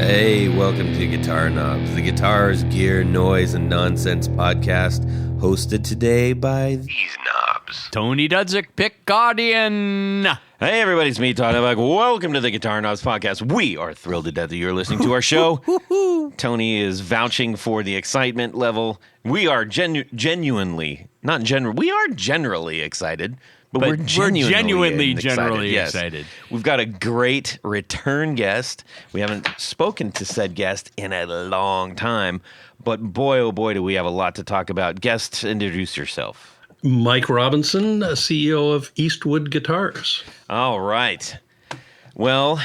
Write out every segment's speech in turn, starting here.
Hey, welcome to Guitar Knobs, the guitars, gear, noise, and nonsense podcast, hosted today by these knobs. Tony Dudzik, Pick Guardian. Hey everybody, it's me, Todd. Novak. Welcome to the Guitar Knobs podcast. We are thrilled to death that you're listening to our show. Tony is vouching for the excitement level. We are generally excited. But we're genuinely excited. We've got a great return guest. We haven't spoken to said guest in a long time, but boy, oh boy, do we have a lot to talk about. Guest, introduce yourself. Mike Robinson, CEO of Eastwood Guitars. All right. Well,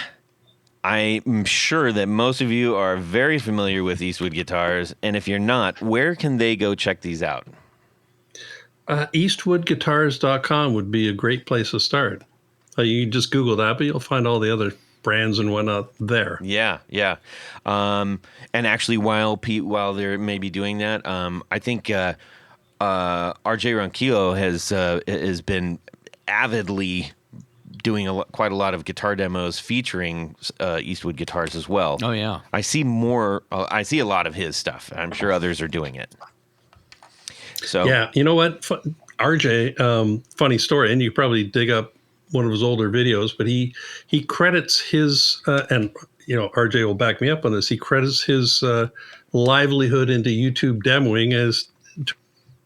I'm sure that most of you are very familiar with Eastwood Guitars, and if you're not, where can they go check these out? EastwoodGuitars.com would be a great place to start. You can just Google that, but you'll find all the other brands and whatnot there. Yeah. And actually, while they're maybe doing that, I think RJ Ronquillo has been avidly doing quite a lot of guitar demos featuring Eastwood Guitars as well. Oh yeah, I see more. I see a lot of his stuff. I'm sure others are doing it. So yeah, you know what, RJ, funny story, and you probably dig up one of his older videos, but he credits his and RJ will back me up on this. He credits his livelihood into YouTube demoing as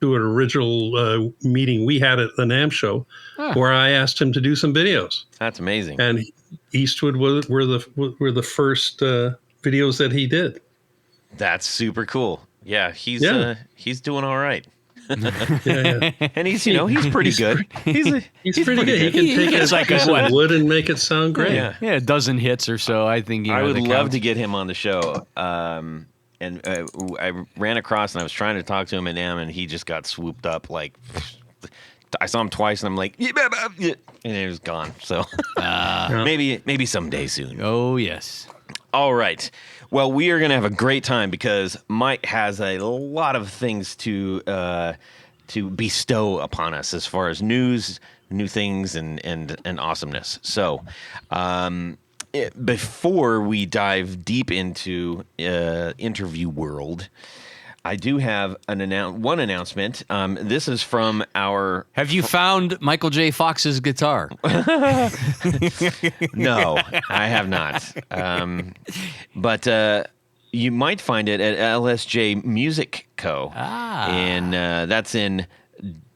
to an original meeting we had at the NAMM show, where I asked him to do some videos. That's amazing. And Eastwood were the first videos that he did. That's super cool. Yeah, he's doing all right. Yeah. And he's pretty good. He's pretty good. He can take a piece of wood and make it sound great. Yeah, a dozen hits or so. I think I would love to get him on the show. And I ran across and I was trying to talk to him in NAMM, and he just got swooped up. Like I saw him twice, and I'm like, and he was gone. So maybe someday soon. Oh yes. All right. Well, we are going to have a great time because Mike has a lot of things to bestow upon us as far as news, new things, and awesomeness. So, before we dive deep into interview world, I do have one announcement. This is from our... Have you found Michael J. Fox's guitar? No, I have not. But you might find it at LSJ Music Co. And that's in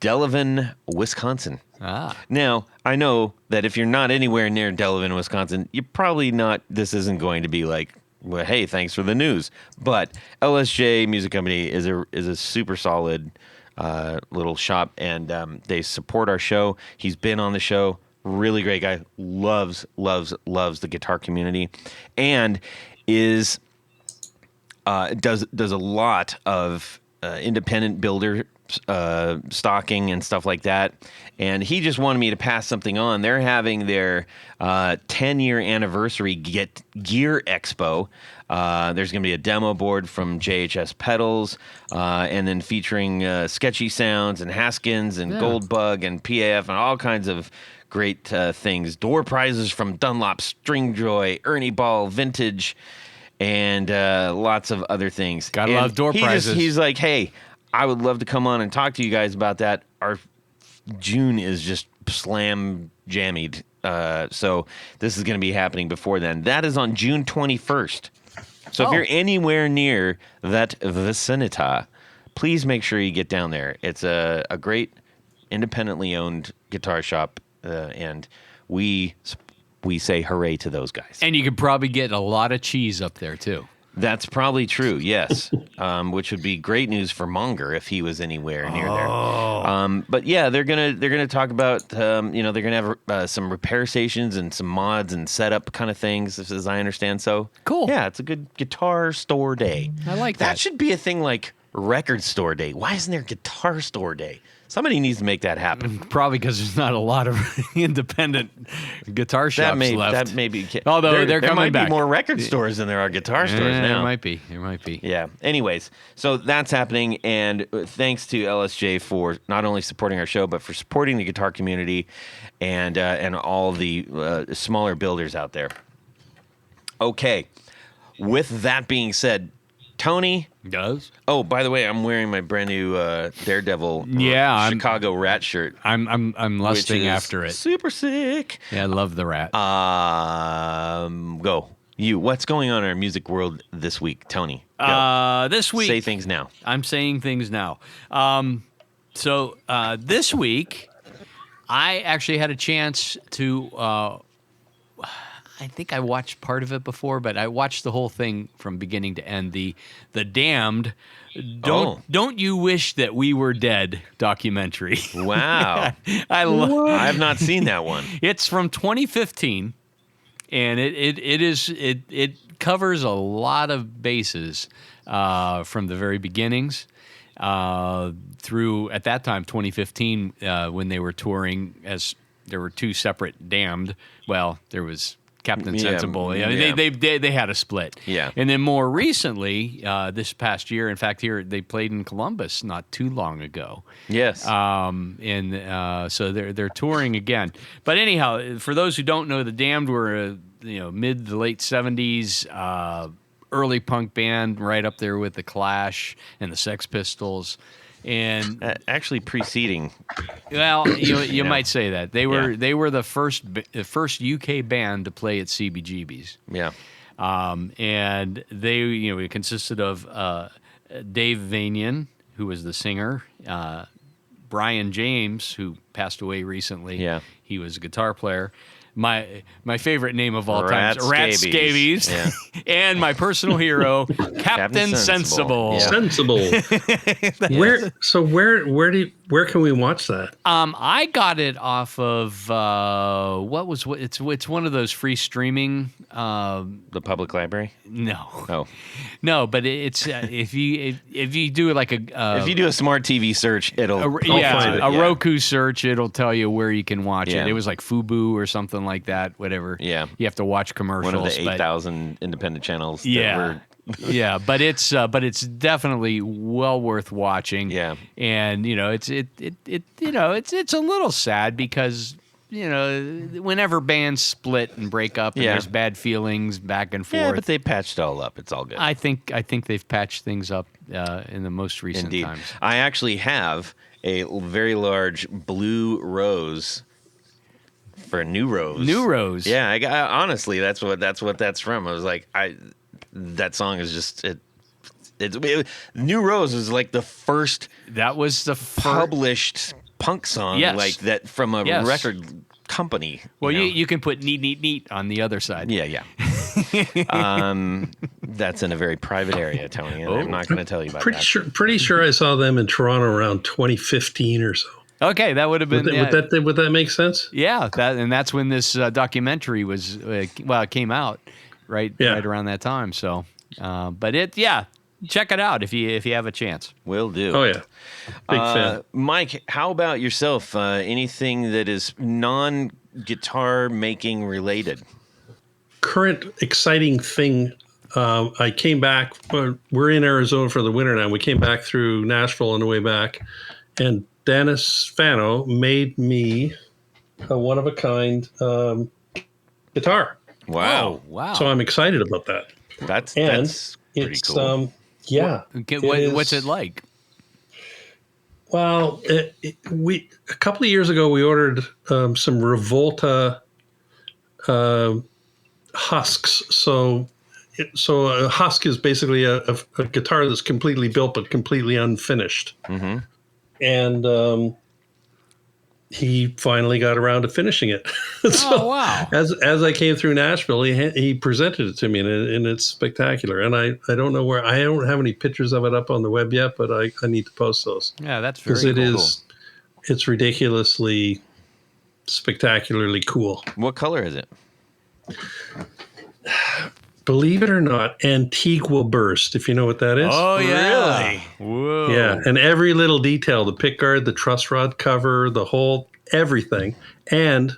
Delavan, Wisconsin. Now, I know that if you're not anywhere near Delavan, Wisconsin, you're probably not... This isn't going to be like... Well, hey, thanks for the news. But LSJ Music Company is a super solid little shop, and they support our show. He's been on the show. Really great guy. Loves the guitar community, and does a lot of independent builder stocking and stuff like that. And he just wanted me to pass something on. They're having their 10-year anniversary Gear Expo. There's going to be a demo board from JHS Pedals, and then featuring Sketchy Sounds and Haskins and Goldbug and PAF and all kinds of great things. Door prizes from Dunlop, Stringjoy, Ernie Ball, Vintage, and lots of other things. Gotta love door prizes. He's like, hey, I would love to come on and talk to you guys about that. Our June is just slam jammied. So this is going to be happening before then. That is on June 21st. So if you're anywhere near that vicinity, please make sure you get down there. It's a great independently owned guitar shop, and we say hooray to those guys. And you could probably get a lot of cheese up there too. That's probably true, yes. Which would be great news for Monger if he was anywhere near there. But yeah, they're gonna talk about they're gonna have some repair stations and some mods and setup kind of things, as I understand. So cool. Yeah, it's a good guitar store day. I like that. That should be a thing like record store day. Why isn't there guitar store day? Somebody needs to make that happen. Probably because there's not a lot of independent guitar shops left. That may be. Although they're coming back. There might be more record stores than there are guitar stores now. There might be. Yeah. Anyways, so that's happening, and thanks to LSJ for not only supporting our show, but for supporting the guitar community and all the smaller builders out there. Okay. with that being said, Tony. Does? Oh, by the way, I'm wearing my brand new Daredevil Chicago Rat shirt. I'm lusting after it. Super sick. Yeah, I love the rat. Go. What's going on in our music world this week, Tony? Go. This week. Say things now. I'm saying things now. So this week, I actually had a chance to. I think I watched part of it before, but I watched the whole thing from beginning to end. The Damned. Don't you wish that we were dead documentary? Wow. I have not seen that one. It's from 2015, and it covers a lot of bases from the very beginnings through, at that time, 2015, when they were touring, as there were two separate Damned. Well, there was Captain Sensible. They had a split. Yeah. And then more recently, this past year, in fact, here they played in Columbus not too long ago. Yes. So they're touring again. But anyhow, for those who don't know, the Damned were mid to late 70s early punk band, right up there with the Clash and the Sex Pistols. And actually preceding. Well, you might say that they were the first UK band to play at CBGB's. Yeah. And they consisted of Dave Vanian, who was the singer, Brian James, who passed away recently. Yeah. He was a guitar player. My favorite name of all time, Rat Scabies, and my personal hero, Captain Sensible. Yeah. Sensible. Where can we watch that? I got it off of it's one of those free streaming. The public library? No, but it's if you do like if you do a smart TV search, it'll find it. A Roku search, it'll tell you where you can watch it. It was like Fubu or something like that, whatever. Yeah. You have to watch commercials. One of the 8,000 independent channels. Yeah. But it's definitely well worth watching. Yeah. And it's a little sad because whenever bands split and break up and there's bad feelings back and forth. Yeah, but they patched it all up. It's all good. I think they've patched things up in the most recent times. I actually have a very large blue rose for New Rose. New Rose. Yeah, honestly, that's what that's from. I was like, that song is just New Rose was like the first. That was the published punk song like that from a record company. Well, you can put neat on the other side. Yeah. That's in a very private area, Tony, and I'm not going to tell you about that. Pretty sure I saw them in Toronto around 2015 or so. Okay, that would have been. Would that make sense? Yeah, that's when this documentary was. It came out right around that time. So, check it out if you have a chance. Will do. Oh yeah, big fan. Mike, how about yourself? Anything that is non-guitar making related? Current exciting thing. I came back. We're in Arizona for the winter now. We came back through Nashville on the way back, and Dennis Fano made me a one-of-a-kind guitar. Wow. Wow. So I'm excited about that. That's pretty cool. What's it like? Well, a couple of years ago, we ordered some Revolta husks. So a husk is basically a guitar that's completely built but completely unfinished. Mm-hmm. And he finally got around to finishing it. Wow! As I came through Nashville, he presented it to me, and it's spectacular. And I don't know where, I don't have any pictures of it up on the web yet, but I need to post those. Yeah, that's very cool. It's ridiculously, spectacularly cool. What color is it? Believe it or not, Antigua burst, if you know what that is. Oh, yeah. Really? Whoa. Yeah, and every little detail, the pickguard, the truss rod cover, the whole, everything. And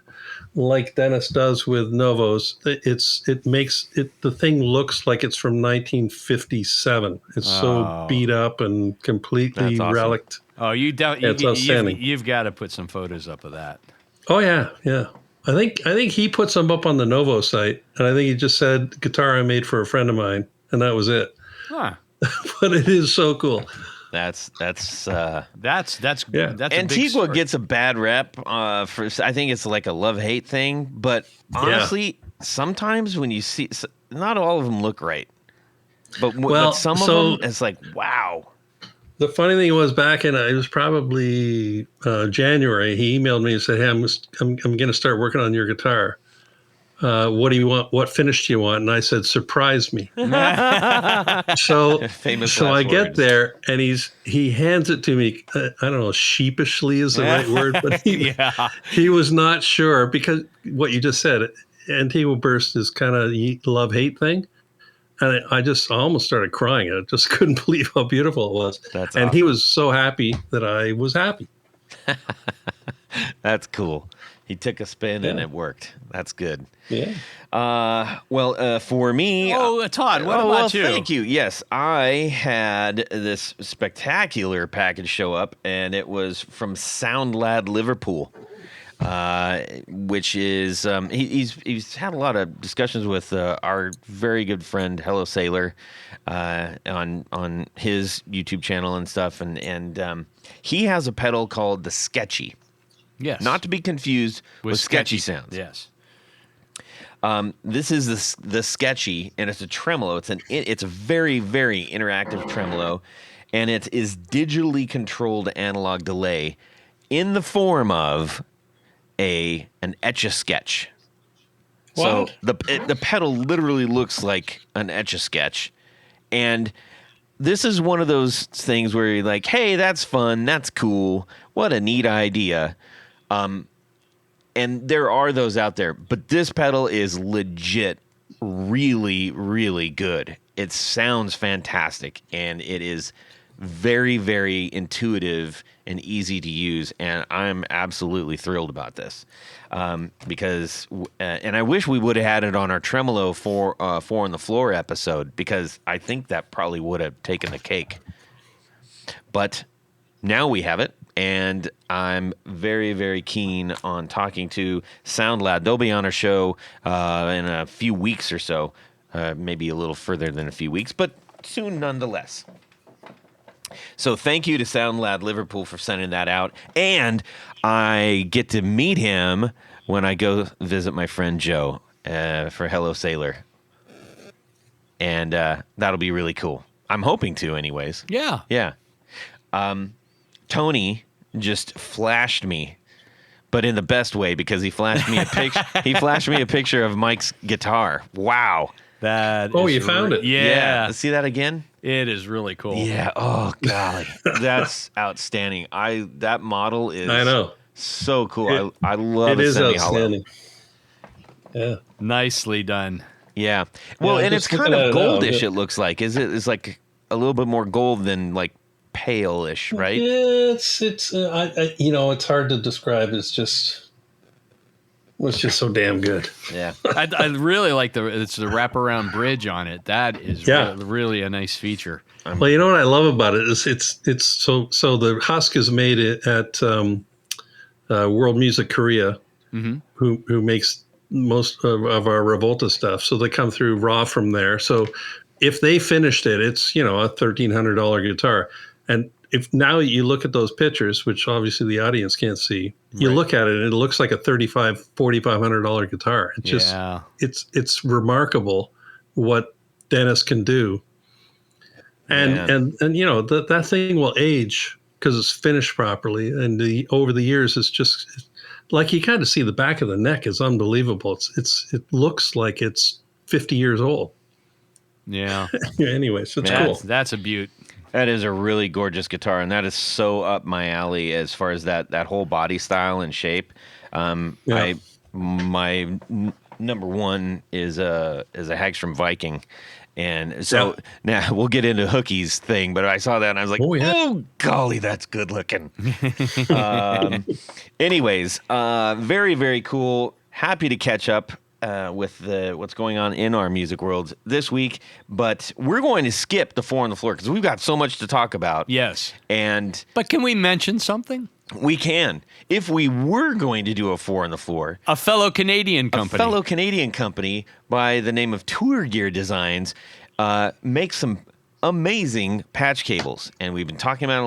like Dennis does with Novos, it makes it, the thing looks like it's from 1957. It's so beat up and completely relicked. Oh, it's outstanding. You've got to put some photos up of that. Oh, yeah. I think he put some up on the Novo site, and I think he just said guitar I made for a friend of mine, and that was it. Huh. But it is so cool. That's Yeah. That's a big Antigua story. gets a bad rep for, I think it's like a love-hate thing, but honestly, sometimes when you see, not all of them look right, but some of them, it's like, wow. The funny thing was, back in it was probably January, he emailed me and said, "Hey, I'm going to start working on your guitar. What do you want? What finish do you want?" And I said, "Surprise me." So I get there, and he hands it to me. I don't know, sheepishly is the right word, but he was not sure, because what you just said, Antigua Burst is kind of love-hate thing. And I almost started crying. I just couldn't believe how beautiful it was. That's and awesome. He was so happy that I was happy. That's cool. He took a spin and it worked. That's good. Yeah. For me... Todd, what about you? Thank you. Yes, I had this spectacular package show up, and it was from SoundLad Liverpool. Which is he's had a lot of discussions with our very good friend Hello Sailor on his YouTube channel and stuff, and he has a pedal called the Sketchy. Yes, not to be confused with Sketchy Sounds. Yes. This is the Sketchy, and it's a tremolo. It's a very, very interactive tremolo, and it is digitally controlled analog delay in the form of an Etch-a-Sketch. What? So the pedal literally looks like an Etch-a-Sketch, and this is one of those things where you're like, hey, that's fun, that's cool, what a neat idea. And there are those out there, but this pedal is legit really, really good. It sounds fantastic, and it is very, very intuitive and easy to use, and I'm absolutely thrilled about this because and I wish we would have had it on our Tremolo four on the floor episode, because I think that probably would have taken the cake. But now we have it, and I'm very, very keen on talking to SoundLad. They'll be on our show in a few weeks or so, maybe a little further than a few weeks, but soon nonetheless. So thank you to SoundLad Liverpool for sending that out. And I get to meet him when I go visit my friend Joe for Hello Sailor. And that'll be really cool. I'm hoping to anyways. Yeah. Yeah. Tony just flashed me, but in the best way, because he flashed me a picture. He flashed me a picture of Mike's guitar. Wow. You found it? Yeah. See that again? It is really cool. Yeah. Oh, golly. That's outstanding. That model is so cool. I love it. It is outstanding. Yeah. Nicely done. Yeah. Well, and it's kind of goldish, it looks like. It's like a little bit more gold than like pale-ish, right? Yeah, it's hard to describe. It's just so damn good. Yeah. I really like the wraparound bridge on it. That is really a nice feature. Well, you know what I love about it is it's so the husk is made at World Music Korea, who makes most of our Revolta stuff. So they come through raw from there. So if they finished it, it's a $1,300 guitar. And if now you look at those pictures, which obviously the audience can't see, you look at it and it looks like a $4,500 guitar. It's just it's remarkable what Dennis can do. And that thing will age because it's finished properly. And over the years, it's just like you kind of see the back of the neck is unbelievable. It looks like it's 50 years old. Yeah. Anyways, it's cool. That's a beaut. That is a really gorgeous guitar, and that is so up my alley as far as that whole body style and shape. My number one is a Hagstrom Viking, and so now we'll get into Hookie's thing. But I saw that and I was like, oh golly, that's good looking. Anyways, very, very cool. Happy to catch up with what's going on in our music world this week, but we're going to skip the four on the floor because we've got so much to talk about. Yes, but can we mention something? We can. If we were going to do a 4 on the floor, A fellow Canadian company. a fellow Canadian company by the name of Tour Gear Designs makes some amazing patch cables, and we've been talking about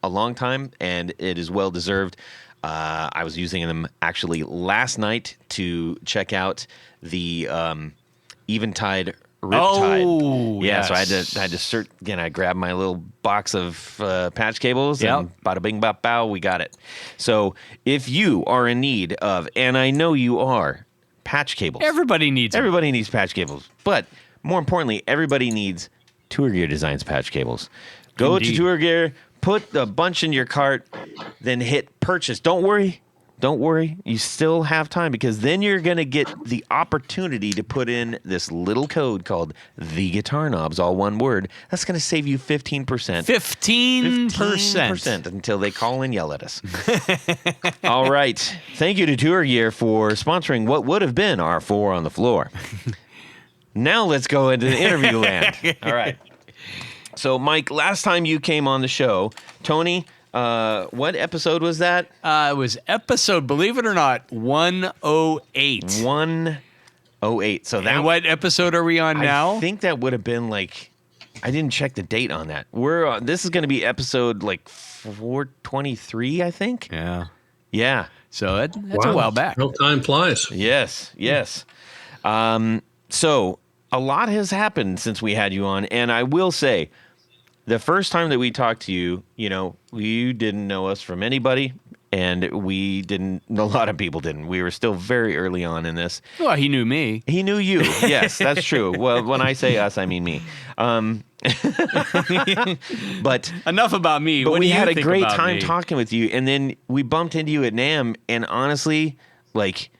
a long time, and it is well deserved. I was using them actually last night to check out the Eventide Riptide. Oh, yeah. yes. So I had to search again. I grabbed my little box of patch cables, and bada bing bop bow, we got it. So if you are in need of, and I know you are, patch cables. Everybody needs them. Everybody needs patch cables, but more importantly, everybody needs Tour Gear Designs patch cables. Go Indeed. to Tour Gear, put a bunch in your cart, then hit purchase. Don't worry. You still have time, because then you're going to get the opportunity to put in this little code called the Guitar Knobs, all one word. That's going to save you 15%. 15%. Until they call and yell at us. All right. Thank you to Tour Gear for sponsoring what would have been our 4 on the floor. Now let's go into the interview land. All right. So, Mike, last time you came on the show, Tony, what episode was that? It was episode, believe it or not, 108. 108. So that. And what episode are we on now? I think that would have been like, I didn't check the date on that. This is going to be episode like 423, I think. Yeah. Yeah. So that's a while back. No time flies. Yes. So a lot has happened since we had you on, and I will say, the first time that we talked to you, you didn't know us from anybody, and a lot of people didn't. We were still very early on in this. Well, he knew me. He knew you. Yes, that's true. Well, when I say us, I mean me. But Enough about me. But What we do you had a think great about time me? talking with you, and then we bumped into you at NAMM, and honestly, like,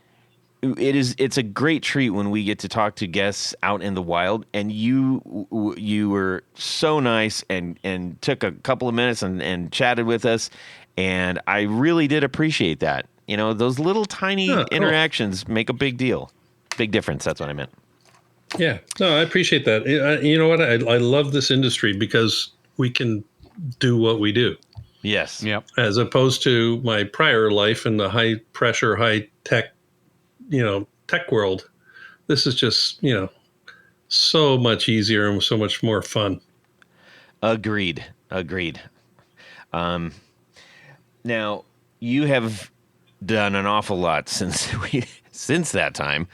it's a great treat when we get to talk to guests out in the wild, and you were so nice and took a couple of minutes and chatted with us, and I really did appreciate that. Those little tiny interactions make a big difference. That's what I meant. Yeah, no, I appreciate that. You know what? I love this industry because we can do what we do. Yes. Yep. As opposed to my prior life in the high pressure, high tech, tech world. This is just, so much easier and so much more fun. Agreed. Now, you have done an awful lot since that time.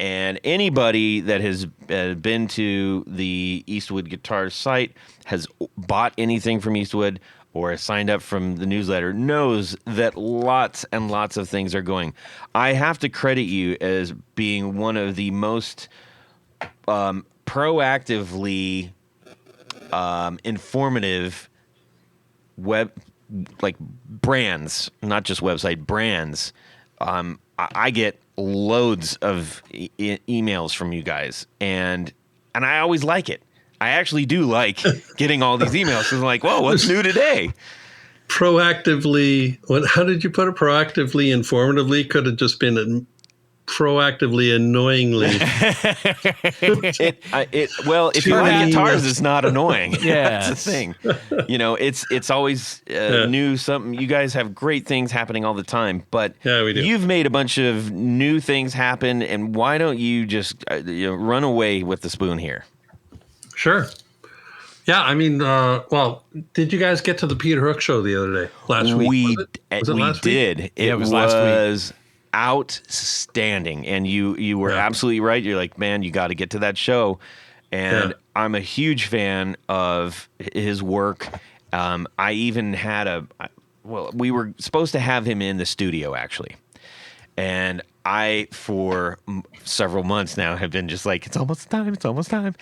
And anybody that has been to the Eastwood Guitar site, has bought anything from Eastwood, or signed up from the newsletter, knows that lots and lots of things are going. I have to credit you as being one of the most proactively informative brands, not just website brands. I get loads of emails from you guys, and I always like it. I actually do like getting all these emails, because I'm like, whoa, what's new today? Proactively, how did you put it? Proactively, informatively? Could have just been proactively, annoyingly. Well, if you like guitars, it's not annoying. Yeah, that's the thing. It's always new. Something. You guys have great things happening all the time, but yeah, we do. You've made a bunch of new things happen, and why don't you just run away with the spoon here? Sure. Yeah, I mean, did you guys get to the Peter Hook show the other day? Last week? We last did. Week? It was last week. Outstanding, and you were absolutely right. You're like, man, you got to get to that show, and I'm a huge fan of his work. I even had we were supposed to have him in the studio actually, and I for several months now have been just like, it's almost time,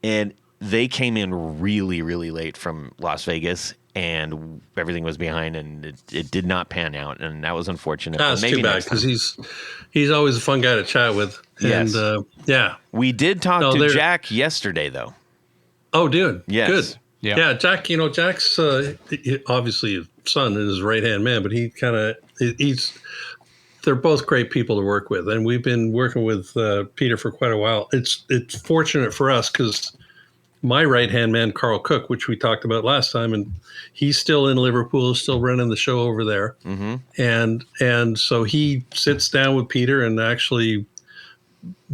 and they came in really, really late from Las Vegas, and everything was behind, and it did not pan out, and that was unfortunate. That's too bad, because he's always a fun guy to chat with. Yes. And we did talk to Jack yesterday, though. Oh, dude. Yes. Good. Yeah, Jack. Jack's obviously a son and his right hand man, but they're both great people to work with, and we've been working with Peter for quite a while. It's fortunate for us because my right-hand man, Carl Cook, which we talked about last time, and he's still in Liverpool, still running the show over there. Mm-hmm. And so he sits down with Peter and actually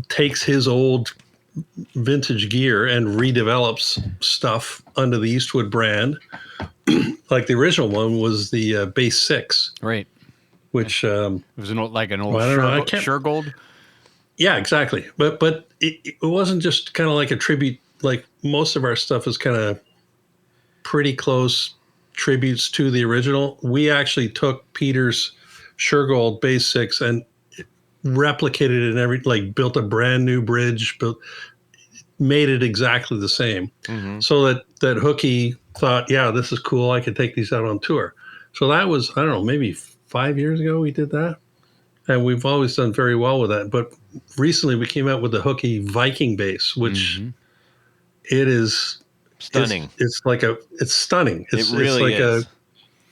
takes his old vintage gear and redevelops stuff under the Eastwood brand. Like the original one was the Bass 6. Right. Which it was an old Shergold. Yeah, exactly. But it wasn't just kind of like a tribute. Like most of our stuff is kind of pretty close tributes to the original. We actually took Peter's Shergold Bass 6 and replicated it in built a brand new bridge, made it exactly the same. Mm-hmm. So that Hookie thought, yeah, this is cool. I could take these out on tour. So that was, I don't know, maybe 5 years ago we did that. And we've always done very well with that. But recently we came out with the Hookie Viking bass, which it is stunning. It's stunning. It really is.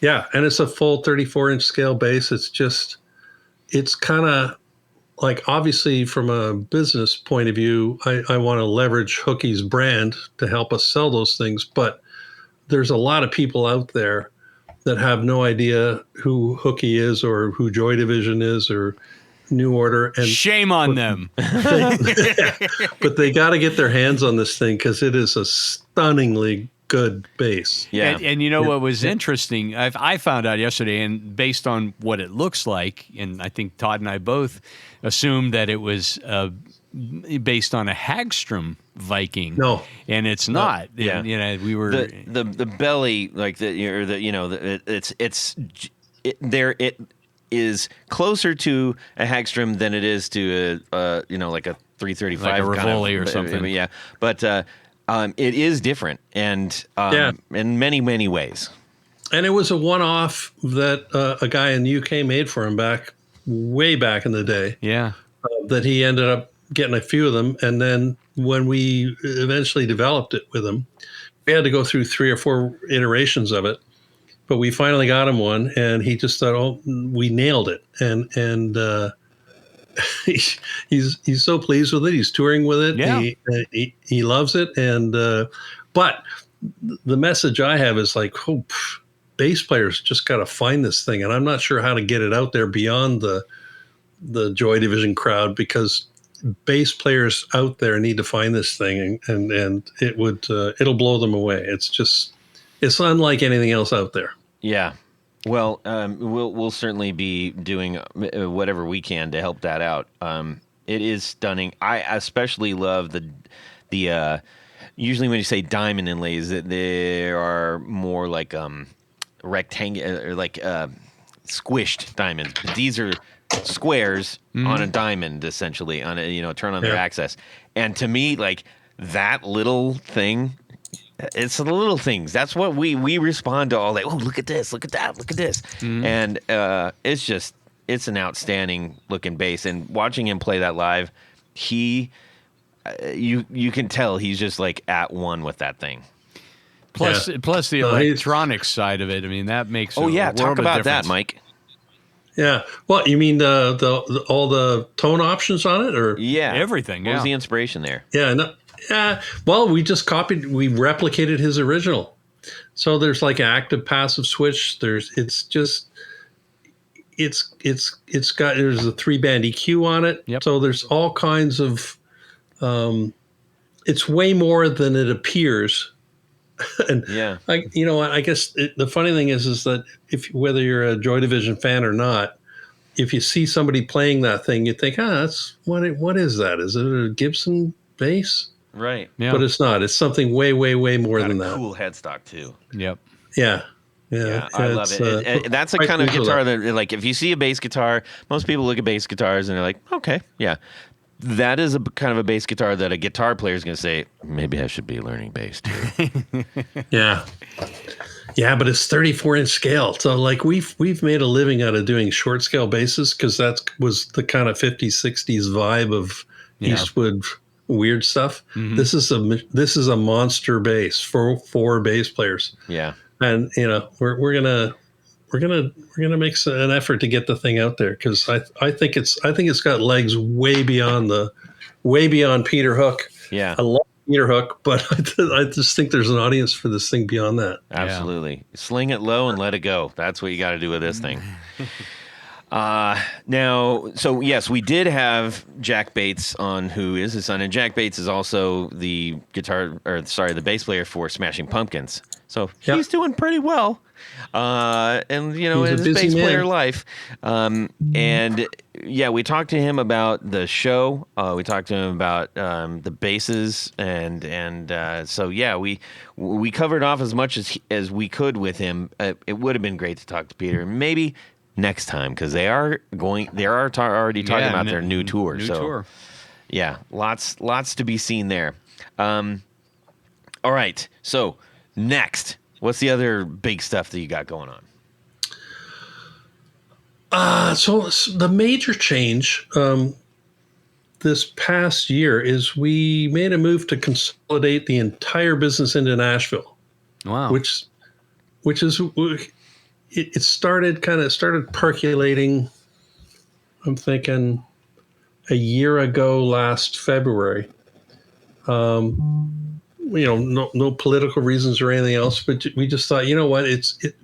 And it's a full 34-inch scale bass. It's kind of like, obviously from a business point of view, I want to leverage Hookie's brand to help us sell those things. But there's a lot of people out there that have no idea who Hookie is or who Joy Division is or New Order. And shame on them. But they got to get their hands on this thing because it is a stunningly good bass. Yeah. And you know what was interesting? I found out yesterday, and based on what it looks like, and I think Todd and I both assumed that it was based on a Hagstrom Viking. No, and it's not. Yeah, you know, we were the belly, like it is closer to a Hagstrom than it is to a like a 335, like a Rivoli or something. Yeah, but it is different, and in many, many ways. And it was a one-off that a guy in the UK made for him way back in the day. Yeah, that he ended up getting a few of them, and then when we eventually developed it with him, we had to go through 3 or 4 iterations of it, but we finally got him one, and he just thought, oh, we nailed it, and he's so pleased with it. He's touring with it. Yeah. He loves it, and but the message I have is like, bass players just got to find this thing, and I'm not sure how to get it out there beyond the Joy Division crowd, because bass players out there need to find this thing, and it'll blow them away. It's unlike anything else out there. Yeah. Well, we'll certainly be doing whatever we can to help that out. It is stunning. I especially love the usually when you say diamond inlays, that there are more like rectangular, like squished diamonds. These are squares on a diamond, essentially, on a turn on their axis. And to me, like, that little thing, it's the little things. That's what we respond to all that. Oh, look at this, look at that, look at this. And it's an outstanding looking bass. And watching him play that live, you can tell he's just like at one with that thing. Plus the electronics side of it. I mean, that makes talk about that, Mike. Yeah. Well, you mean the all the tone options on it, or everything? What was the inspiration there? Yeah. No, well, we replicated his original. So there's like an active passive switch. There's a 3-band EQ on it. Yep. So there's all kinds of. It's way more than it appears. And I guess the funny thing is that whether you're a Joy Division fan or not, if you see somebody playing that thing, you think, that's what is that? Is it a Gibson bass? Right. Yeah. But it's not. It's something way, way, way more than that. Cool headstock too. Yep. Yeah. I love it. That's a kind of guitar that, like, if you see a bass guitar, most people look at bass guitars and they're like, okay, yeah. That is a kind of a bass guitar that a guitar player is going to say, maybe I should be learning bass too. Yeah, but it's 34-inch scale. So like we've made a living out of doing short scale basses because that was the kind of 50s, 60s vibe of Eastwood weird stuff. Mm-hmm. This is a monster bass for bass players. Yeah, and we're gonna make an effort to get the thing out there because I think it's got legs way beyond Peter Hook. Yeah, a lot of meter hook, but I just think there's an audience for this thing beyond that. Absolutely. Sling it low and let it go. That's what you got to do with this thing. Now, so yes, we did have Jack Bates on, who is his son, and Jack Bates is also the the bass player for Smashing Pumpkins. So he's doing pretty well. And you know, He's his a busy bass player man. life. And yeah, we talked to him about the show. We talked to him about the basses, and so yeah, we covered off as much as we could with him. It would have been great to talk to Peter. Maybe next time, because they are already talking about their new tour. Tour. Yeah, lots to be seen there. All right, so next, what's the other big stuff that you got going on? So the major change this past year is we made a move to consolidate the entire business into Nashville. Wow. Which is it started percolating. I'm thinking a year ago, last February. No political reasons or anything else, but we just thought, you know what,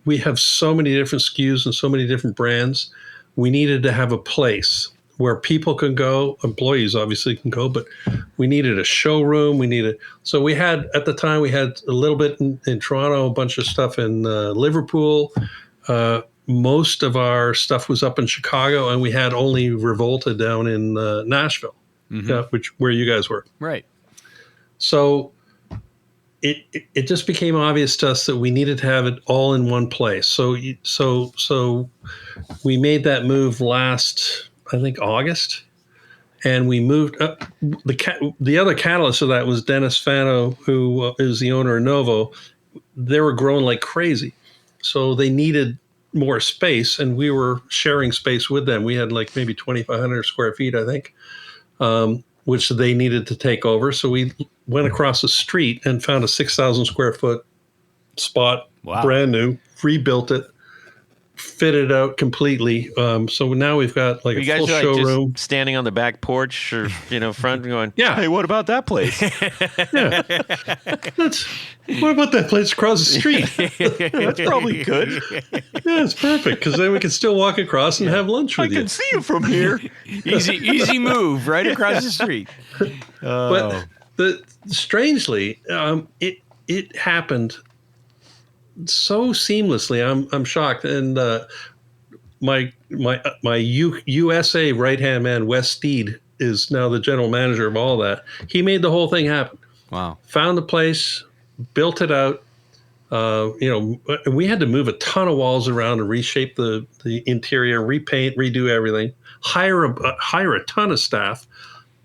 we have so many different SKUs and so many different brands. We needed to have a place where people can go, employees obviously can go, but we needed a showroom. So we had, at the time, we had a little bit in Toronto, a bunch of stuff in Liverpool. Most of our stuff was up in Chicago, and we had only Revolta down in Nashville, where you guys were. Right. So it just became obvious to us that we needed to have it all in one place. So we made that move last, I think, August, and we moved up. The other catalyst of that was Dennis Fano, who is the owner of Novo. They were growing like crazy, so they needed more space, and we were sharing space with them. We had like maybe 2,500 square feet, I think, which they needed to take over. So we went across the street and found a 6,000 square foot spot, brand new, rebuilt it, fitted out completely. So now we've got like a full showroom. Just standing on the back porch or front, going, yeah. Hey, what about that place? Yeah. What about that place across the street? That's probably good. Yeah, it's perfect, because then we can still walk across and have lunch with you. I can see you from here. Easy move right across the street. But strangely, it happened so seamlessly. I'm shocked. And my USA right hand man, Wes Steed, is now the general manager of all that. He made the whole thing happen. Wow. Found the place, built it out. We had to move a ton of walls around and reshape the interior, repaint, redo everything, hire a ton of staff,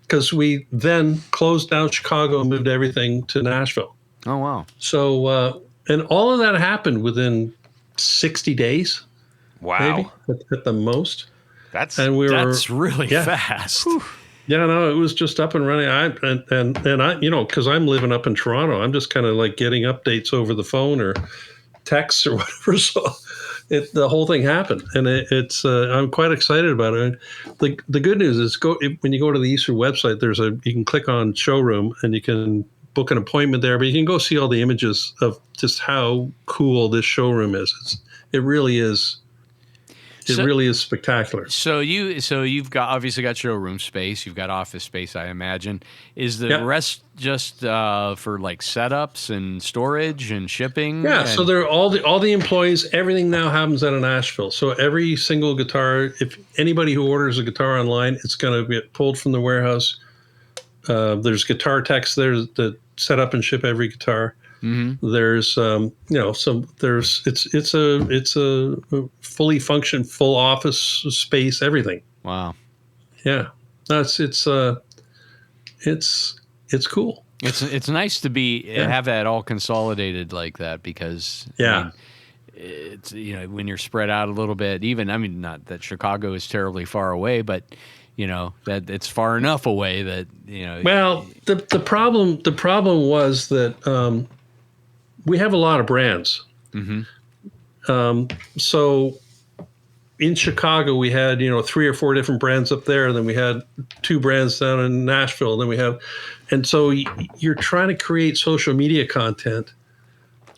because we then closed down Chicago and moved everything to Nashville. Oh, wow. So, and all of that happened within 60 days. Wow. Maybe, at the most. That's really fast. Whew. Yeah, no, it was just up and running. I because I'm living up in Toronto, I'm just kind of like getting updates over the phone or texts or whatever. So the whole thing happened, and it's I'm quite excited about it. The good news is when you go to the Eastwood website, you can click on showroom and you can book an appointment there, but you can go see all the images of just how cool this showroom is. It really is. It really is spectacular. So you've obviously got showroom space. You've got office space, I imagine. Is the rest just for like setups and storage and shipping? Yeah. So they're all the employees. Everything now happens out of Nashville. So every single guitar, if anybody who orders a guitar online, it's going to get pulled from the warehouse. There's guitar techs there that set up and ship every guitar. Mm-hmm. There's it's a fully functioned full office space, everything. Wow. Yeah. It's cool. It's nice to have that all consolidated like that, because it's when you're spread out a little bit, not that Chicago is terribly far away, but that it's far enough away that Well, the problem was that we have a lot of brands. Mm-hmm. So in Chicago, we had, 3 or 4 different brands up there. Then we had 2 brands down in Nashville. Then we have, and so you're trying to create social media content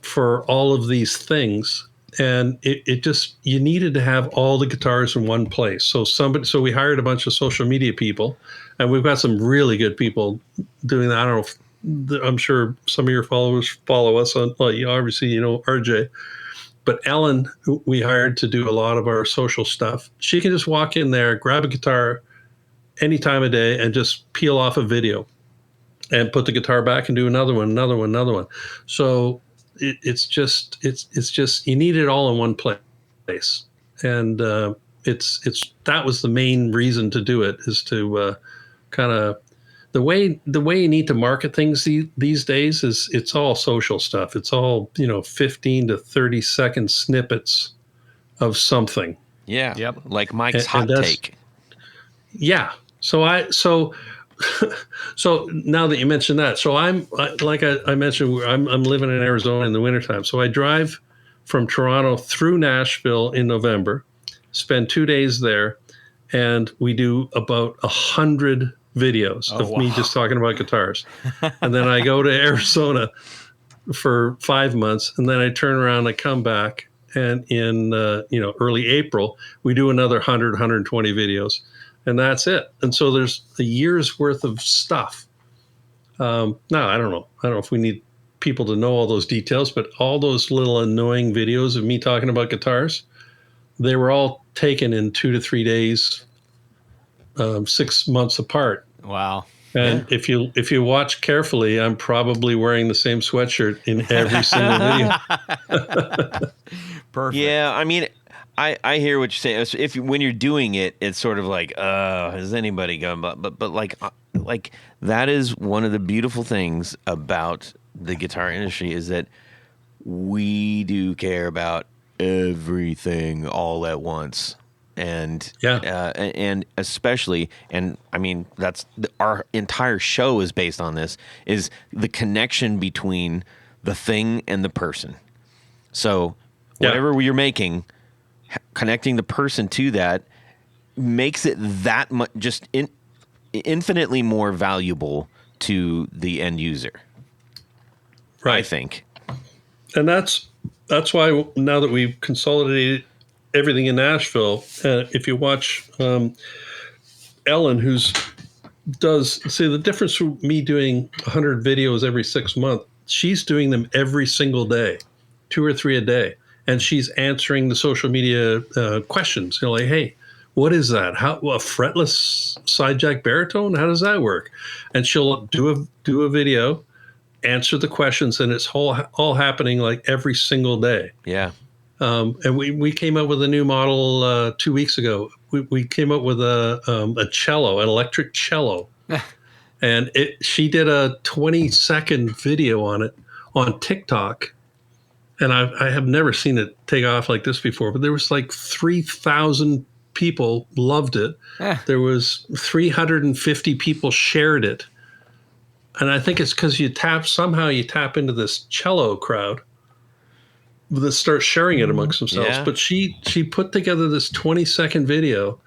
for all of these things. And it just, you needed to have all the guitars in one place. So we hired a bunch of social media people, and we've got some really good people doing that. I don't know if, I'm sure some of your followers follow us on, well, obviously, RJ. But Ellen, who we hired to do a lot of our social stuff, she can just walk in there, grab a guitar any time of day, and just peel off a video and put the guitar back and do another one. So it's just you need it all in one place. And that was the main reason to do it, is to kind of, the way you need to market things these days is it's all social stuff. It's all 15 to 30 second snippets of something. Yeah. Yep. Like Mike's hot take. Yeah. So now that you mentioned that, so like I mentioned, I'm living in Arizona in the wintertime. So I drive from Toronto through Nashville in November, spend 2 days there, and we do about 100 videos of me just talking about guitars. And then I go to Arizona for 5 months, and then I turn around, I come back, and in early April, we do another 120 videos, and that's it. And so there's a year's worth of stuff. Now, I don't know if we need people to know all those details, but all those little annoying videos of me talking about guitars, they were all taken in 2 to 3 days, 6 months apart. Wow. And if you watch carefully, I'm probably wearing the same sweatshirt in every single video. Perfect. Yeah, I mean, I hear what you're saying. When you're doing it, it's sort of like, is anybody going? But like that is one of the beautiful things about the guitar industry, is that we do care about everything all at once. And and especially, and I mean, that's our entire show is based on this, is the connection between the thing and the person. So whatever you're making, connecting the person to that makes it that much just infinitely more valuable to the end user. Right. I think. And that's why now that we've consolidated everything in Nashville, if you watch Ellen, the difference from me doing 100 videos every 6 months, she's doing them every single day, 2 or 3 a day. And she's answering the social media questions. Like, hey, what is that? A fretless side jack baritone? How does that work? And she'll do a video, answer the questions, and it's all happening like every single day. Yeah. And we came up with a new model 2 weeks ago. We came up with a cello, an electric cello. And she did a 20-second video on it on TikTok. And I have never seen it take off like this before, but there was like 3,000 people loved it. There was 350 people shared it. And I think it's because you tap into this cello crowd that starts sharing it amongst themselves. Yeah. But she put together this 20-second video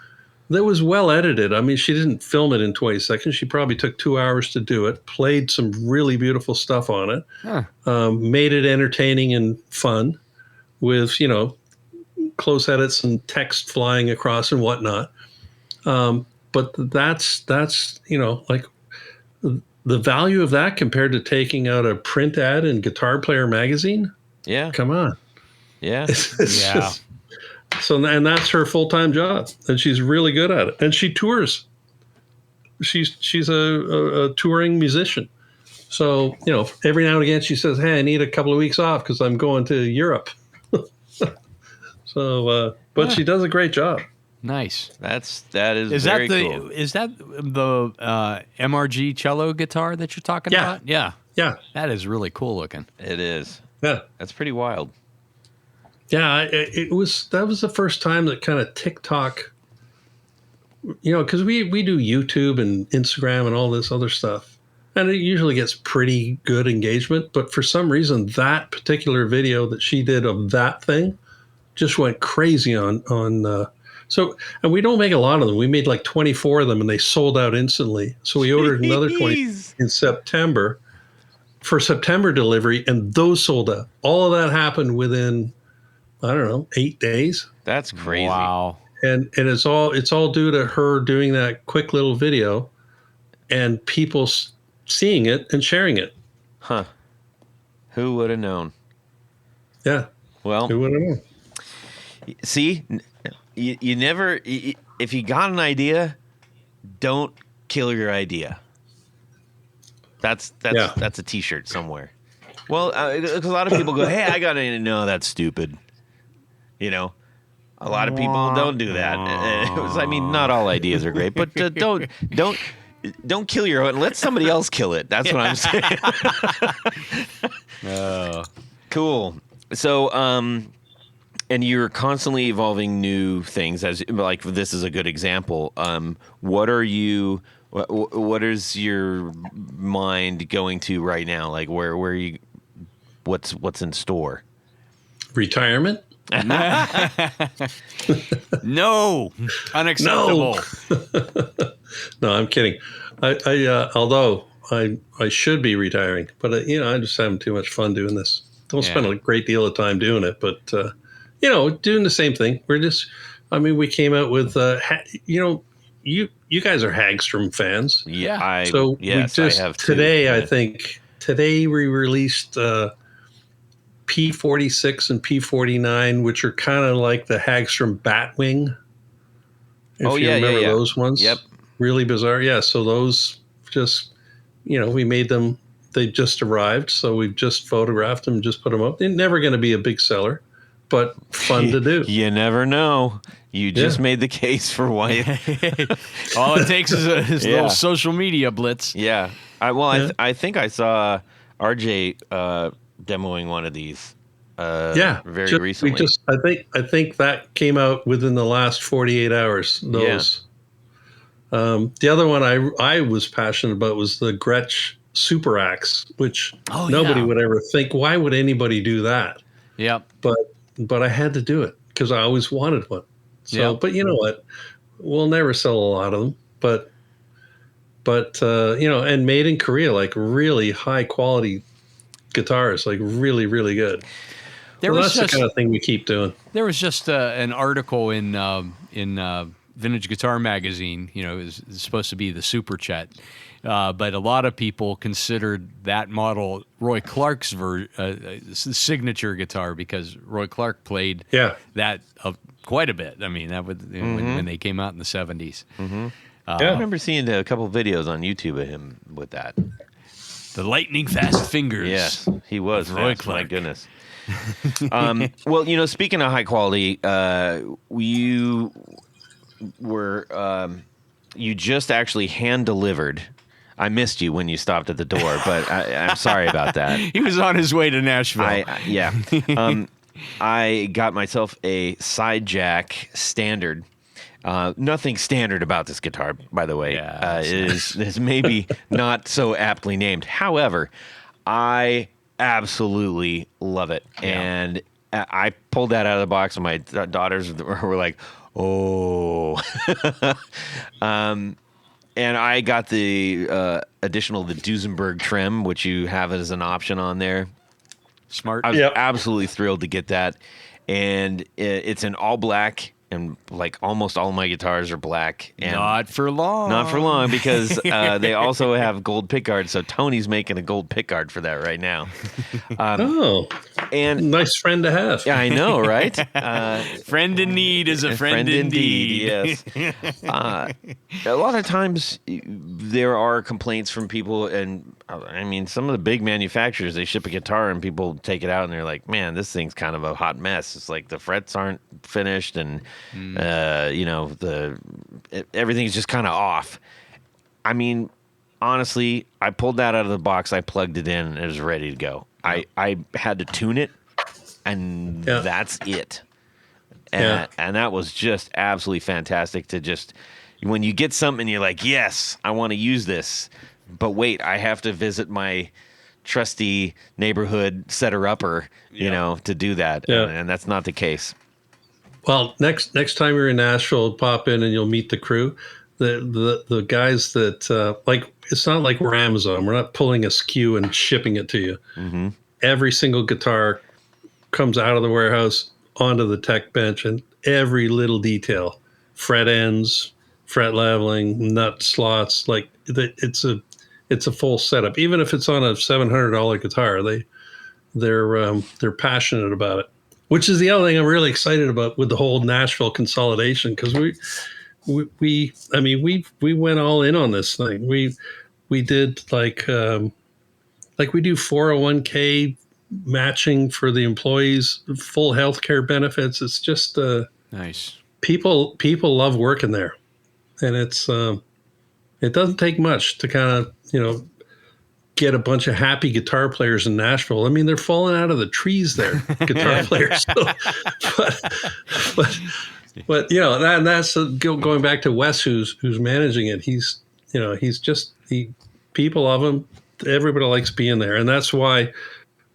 that was well edited. I mean, she didn't film it in 20 seconds. She probably took 2 hours to do it, played some really beautiful stuff on it, made it entertaining and fun with, close edits and text flying across and whatnot. But that's like the value of that compared to taking out a print ad in Guitar Player magazine. Yeah. Come on. Yeah. And that's her full-time job, and she's really good at it. And she tours. She's a touring musician. So, every now and again she says, hey, I need a couple of weeks off because I'm going to Europe. But she does a great job. Nice. That is very cool. Is that the MRG cello guitar that you're talking about? Yeah. Yeah. That is really cool looking. It is. Yeah. That's pretty wild. Yeah, that was the first time that kind of TikTok, because we do YouTube and Instagram and all this other stuff, and it usually gets pretty good engagement. But for some reason, that particular video that she did of that thing just went crazy on So, and we don't make a lot of them. We made like 24 of them, and they sold out instantly. So we ordered another 20 in September for September delivery, and those sold out. All of that happened within, I don't know, 8 days. That's crazy. Wow. And it's all due to her doing that quick little video, and people seeing it and sharing it. Huh? Who would have known? Yeah. Well, Who would have known? see, you never. If you got an idea, don't kill your idea. That's a T-shirt somewhere. Well, because a lot of people go, "Hey, I got it." No, that's stupid. You know, a lot of people don't do that. I mean, not all ideas are great, but don't kill your own. Let somebody else kill it. That's what I'm saying. Cool. So, and you're constantly evolving new things. As like this is a good example. What is your mind going to right now? Like where you? What's in store? Retirement? No, unacceptable. No, I'm kidding. Although I should be retiring, but I'm just having too much fun doing this. Don't spend a great deal of time doing it, but doing the same thing. We came out with you guys are Hagstrom fans. Yeah. I have today. too. I think today we released P46 and P49, which are kind of like the Hagstrom Batwing. If you remember those ones. Yep. Really bizarre. Yeah. So those just, we made them. They just arrived. So we've just photographed them, just put them up. They're never going to be a big seller, but fun to do. You never know. You just made the case for why. All it takes is a little social media blitz. Yeah. I think I saw RJ demoing one of these. Very recently. I think that came out within the last 48 hours. Those. Yeah. The other one I was passionate about was the Gretsch Super Axe, which nobody would ever think. Why would anybody do that? Yep. But I had to do it because I always wanted one. So, but you know what? We'll never sell a lot of them. But and made in Korea, like really high quality guitars, like really, really good. That's the kind of thing we keep doing. There was just an article in Vintage Guitar Magazine. It was supposed to be the Super Chet, but a lot of people considered that model Roy Clark's signature guitar because Roy Clark played that quite a bit. I mean, that would when they came out in the 70s. Mm-hmm. I remember seeing a couple of videos on YouTube of him with that. The lightning fast fingers. Yes, he was Roy fast, Clark. my goodness. Well, speaking of high quality, you were you just actually hand delivered. I missed you when you stopped at the door, but I'm sorry about that. He was on his way to Nashville. I got myself a side jack standard. Nothing standard about this guitar, by the way. It is maybe not so aptly named. However, I absolutely love it. Yeah. And I pulled that out of the box, and my daughters were like, oh. And I got the the Duesenberg trim, which you have as an option on there. Smart. I was absolutely thrilled to get that. And it's in all black. And like almost all my guitars are black. And not for long. Not for long because they also have gold pickguards. So Tony's making a gold pickguard for that right now. And nice friend to have. Yeah, I know, right? Friend in need is a friend indeed. Yes. A lot of times there are complaints from people, and I mean, some of the big manufacturers, they ship a guitar and people take it out and they're like, man, this thing's kind of a hot mess. It's like the frets aren't finished and everything's just kind of off. I mean, honestly, I pulled that out of the box, I plugged it in, and it was ready to go. I had to tune it, and that's it. And that was just absolutely fantastic to just, when you get something and you're like, yes, I want to use this, but wait, I have to visit my trusty neighborhood setter-upper, to do that. And that's not the case. Well, next time you're in Nashville, pop in and you'll meet the crew. The guys that like, it's not like we're Amazon. We're not pulling a SKU and shipping it to you. Mm-hmm. Every single guitar comes out of the warehouse onto the tech bench, and every little detail, fret ends, fret leveling, nut slots, like it's a full setup. Even if it's on a $700 guitar, they're passionate about it. Which is the other thing I'm really excited about with the whole Nashville consolidation, because we went all in on this thing. We did like we do 401k matching for the employees, full healthcare benefits. It's just nice. People love working there, and it's it doesn't take much to kind of get a bunch of happy guitar players in Nashville. I mean, they're falling out of the trees there, guitar players. But that's going back to Wes, who's managing it. He's people love him. Everybody likes being there, and that's why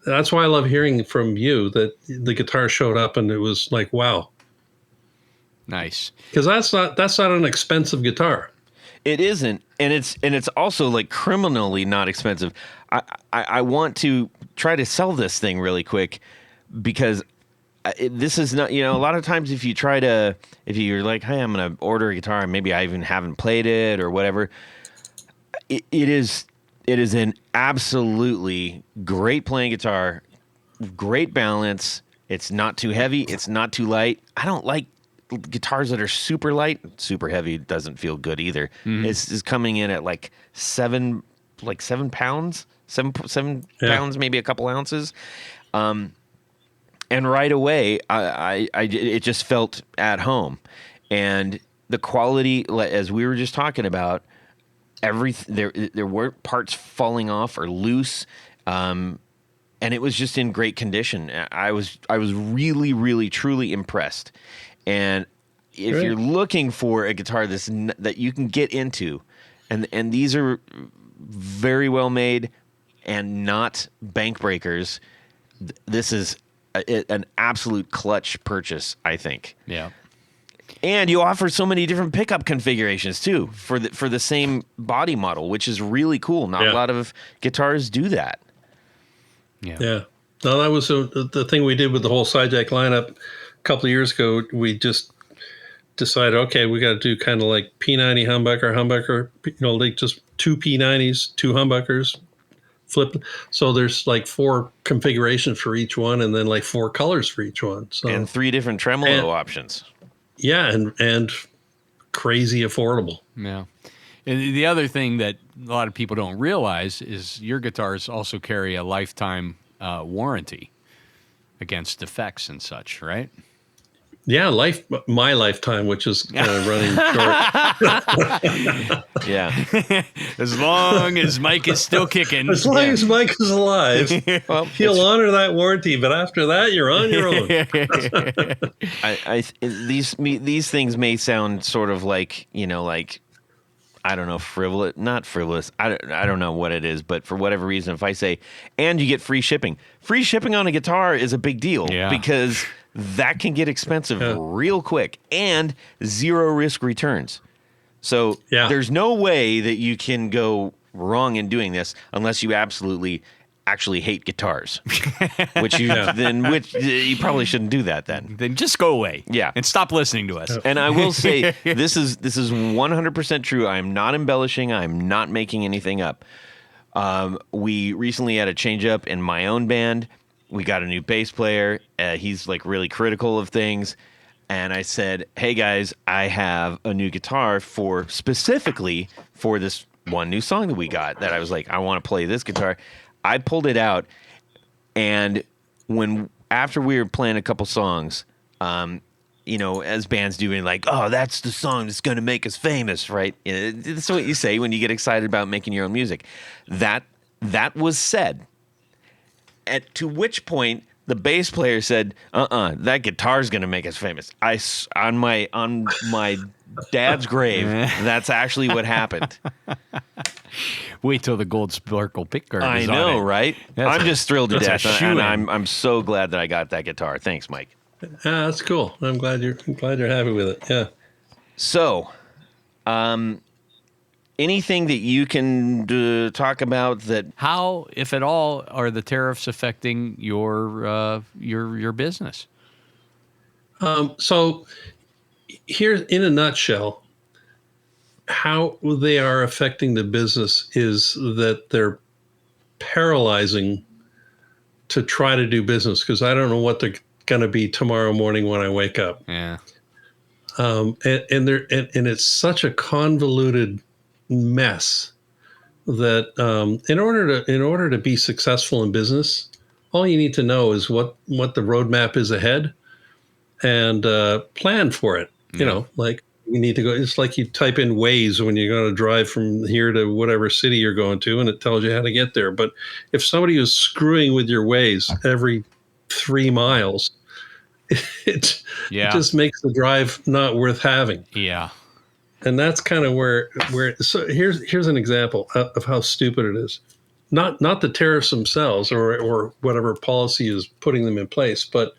I love hearing from you that the guitar showed up and it was like, wow, nice. Because that's not an expensive guitar. It isn't, and it's also like criminally not expensive. I want to try to sell this thing really quick, because this is not, a lot of times if you're like, hey, I'm going to order a guitar and maybe I even haven't played it or whatever, it is an absolutely great playing guitar, great balance. It's not too heavy. It's not too light. I don't like guitars that are super light. Super heavy doesn't feel good either. Mm-hmm. It's coming in at like 7 pounds, pounds, maybe a couple ounces. And right away, it just felt at home. And the quality, as we were just talking about, there weren't parts falling off or loose, and it was just in great condition. I was really, really, truly impressed. And if you're looking for a guitar that you can get into, and these are very well made and not bank breakers, this is an absolute clutch purchase, I think. Yeah. And you offer so many different pickup configurations too for the same body model, which is really cool. Not a lot of guitars do that. Yeah. Yeah. No, that was the thing we did with the whole Sidejack lineup a couple of years ago. We just decided, okay, we got to do kind of like P90 humbucker, like just 2 P90s, 2 humbuckers, flip. So there's like 4 configurations for each one, and then like 4 colors for each one. So, and 3 different tremolo options. Yeah, and crazy affordable. Yeah. And the other thing that a lot of people don't realize is your guitars also carry a lifetime warranty against defects and such, right? Yeah, my lifetime, which is running short. Yeah. As long as Mike is still kicking. As long as Mike is alive, well, he'll honor that warranty. But after that, you're on your own. These things may sound sort of like, I don't know, not frivolous. I don't know what it is, but for whatever reason, if I say, and you get free shipping on a guitar is a big deal, because that can get expensive real quick, and 0 risk returns. So there's no way that you can go wrong in doing this unless you actually hate guitars, which you probably shouldn't do that then. Then just go away. Yeah. And stop listening to us. And I will say, this is 100% true. I'm not embellishing. I'm not making anything up. We recently had a change up in my own band. We got a new bass player. He's like really critical of things. And I said, hey guys, I have a new guitar specifically for this one new song that we got, that I was like, I want to play this guitar. I pulled it out, and after we were playing a couple songs, as bands do, like, oh, that's the song that's going to make us famous, right? That's what you say when you get excited about making your own music. That was said. To which point the bass player said, that guitar's going to make us famous. On my dad's grave, that's actually what happened. Wait till the gold sparkle pickguard is I know, on it. right? I'm just thrilled to death, and I'm so glad that I got that guitar. Thanks, Mike. That's cool. I'm glad you're happy with it. Yeah. So, anything that you can talk about that? How, if at all, are the tariffs affecting your business? So here's in a nutshell how they are affecting the business is that they're paralyzing to try to do business because I don't know what they're going to be tomorrow morning when I wake up. Yeah. And it's such a convoluted mess that in order to be successful in business, all you need to know is what the roadmap is ahead and plan for it. Yeah. You know, like you need to go. It's like you type in Waze when you're going to drive from here to whatever city you're going to, and it tells you how to get there. But if somebody is screwing with your Waze every 3 miles, it just makes the drive not worth having. Yeah. And that's kind of where so here's an example of how stupid it is. Not the tariffs themselves or whatever policy is putting them in place, but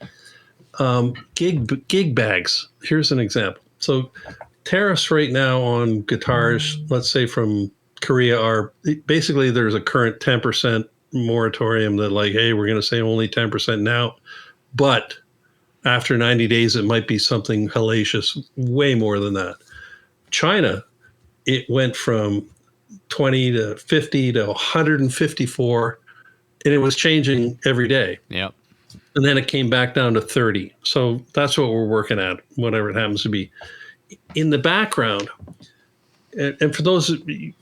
gig bags. Here's an example. So tariffs right now on guitars, let's say from Korea, are basically there's a current 10% moratorium that like, hey, we're going to say only 10% now, but after 90 days, it might be something hellacious, way more than that. China, it went from 20 to 50 to 154, and it was changing every day. Yep. And then it came back down to 30. So that's what we're working at, whatever it happens to be. In the background, and for those,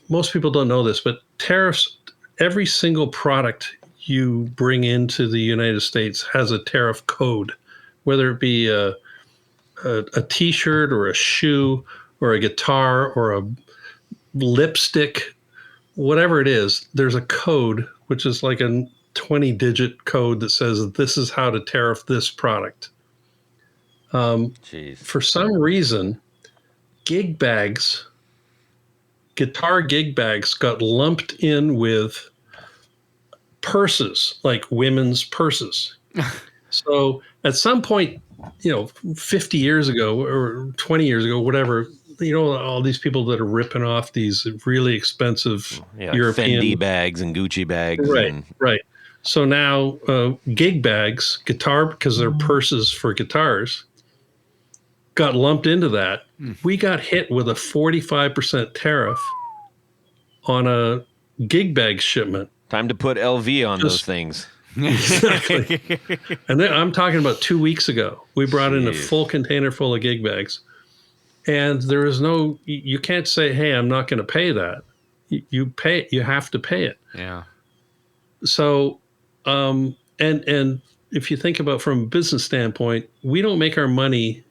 most people don't know this, but tariffs, every single product you bring into the United States has a tariff code, whether it be a T-shirt or a shoe or a guitar or a lipstick, whatever it is, there's a code, which is like a 20-digit code that says this is how to tariff this product. For some reason, guitar gig bags got lumped in with purses, like women's purses. So at some point, 50 years ago or 20 years ago, whatever, all these people that are ripping off these really expensive European Fendi bags and Gucci bags. Right. So now gig bags, because they're purses for guitars, got lumped into that. We got hit with a 45% tariff on a gig bag shipment. Time to put LV on those things. Exactly. And then I'm talking about 2 weeks ago. We brought in a full container full of gig bags. And there is you can't say, hey, I'm not going to pay that. You have to pay it. Yeah. So, and if you think about from a business standpoint, we don't make our money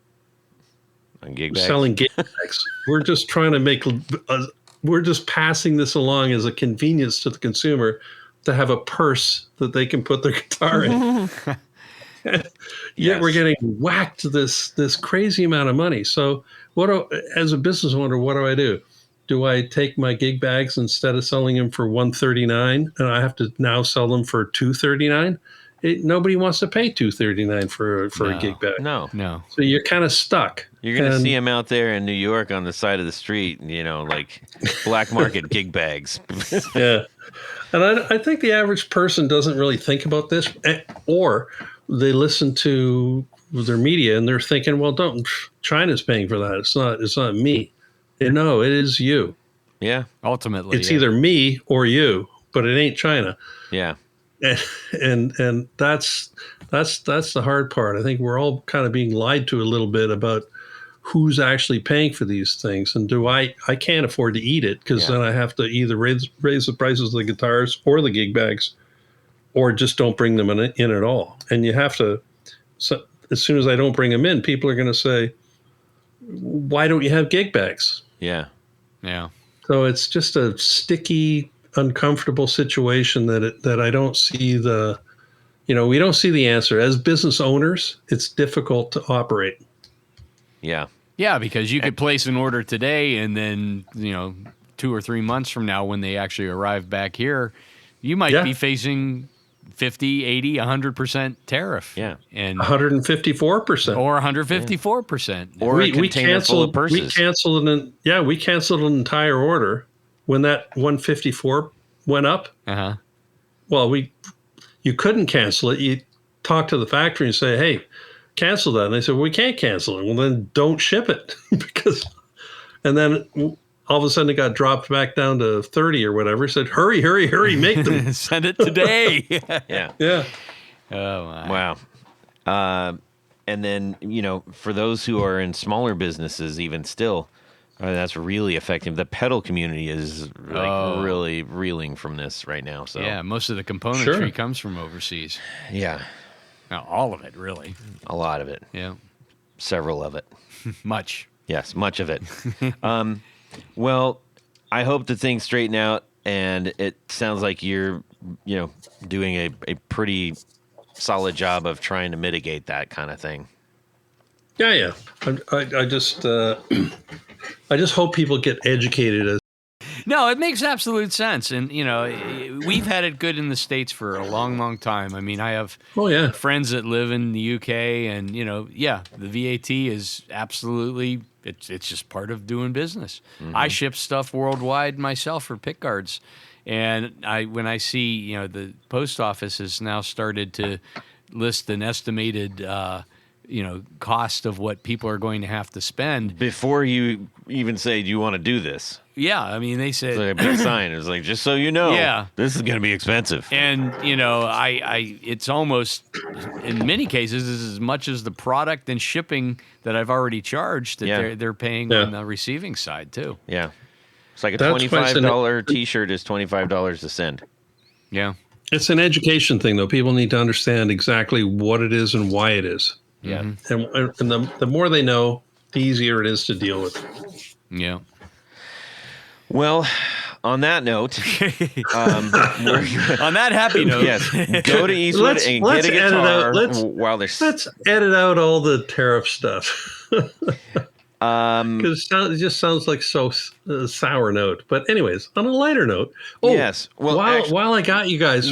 on gig bags. Selling gig bags. We're just trying to we're just passing this along as a convenience to the consumer to have a purse that they can put their guitar in. Yet we're getting whacked this crazy amount of money. So as a business owner, what do? Do I take my gig bags instead of selling them for $139 and I have to now sell them for $239? Nobody wants to pay $239 for a gig bag. No. So you're kind of stuck. You're going to see them out there in New York on the side of the street, like black market gig bags. Yeah. And I think the average person doesn't really think about this, or they listen to their media and they're thinking, well, China's paying for that. It's not me. No, it is you. Yeah. Ultimately, it's either me or you, but it ain't China. Yeah. And that's the hard part. I think we're all kind of being lied to a little bit about who's actually paying for these things. And I can't afford to eat it because then I have to either raise the prices of the guitars or the gig bags, or just don't bring them in at all. And you have to, so as soon as I don't bring them in, people are going to say, why don't you have gig bags? Yeah. Yeah. So it's just a sticky, uncomfortable situation that I don't see we don't see the answer. As business owners, it's difficult to operate. Yeah. Yeah, because you could place an order today and then, 2 or 3 months from now when they actually arrive back here, you might be facing 50, 80, 100% tariff. Yeah. And 154%. or 154%. Or a container full of purses. We canceled an entire order when that 154 went up. Uh-huh. Well, you couldn't cancel it. You talk to the factory and say, "Hey, cancel that." And they said, "Well, we can't cancel it." Well, then don't ship it and then all of a sudden it got dropped back down to 30 or whatever. It said, hurry, make them. Send it today. Yeah. Yeah. Oh, my. Wow. And then, for those who are in smaller businesses, even still, that's really affecting. The pedal community is really reeling from this right now. So yeah, most of the componentry comes from overseas. Yeah. Now, all of it, really. A lot of it. Yeah. Several of it. Much. Yes, much of it. Well, I hope that things straighten out, and it sounds like you're, doing a pretty solid job of trying to mitigate that kind of thing. Yeah. I just hope people get educated. No, it makes absolute sense. And, we've had it good in the States for a long, long time. I mean, I have friends that live in the UK, and, the VAT is absolutely, it's just part of doing business. Mm-hmm. I ship stuff worldwide myself for pick guards. And when I see, the post office has now started to list an estimated cost of what people are going to have to spend. Before you even say, do you want to do this? Yeah, I mean, they said... It's like a big sign. It's like, just so you know, this is going to be expensive. And, it's almost, in many cases, is as much as the product and shipping that I've already charged that they're paying on the receiving side, too. Yeah. It's like a $25 T-shirt is $25 to send. Yeah. It's an education thing, though. People need to understand exactly what it is and why it is. Yeah. And the more they know, the easier it is to deal with. Yeah. Well, on that note, on that happy note, yes, go to Eastwood and get a guitar while there's. Let's edit out all the tariff stuff. Because it just sounds like so sour note. But anyways, on a lighter note. Yes. Well, while I got you guys,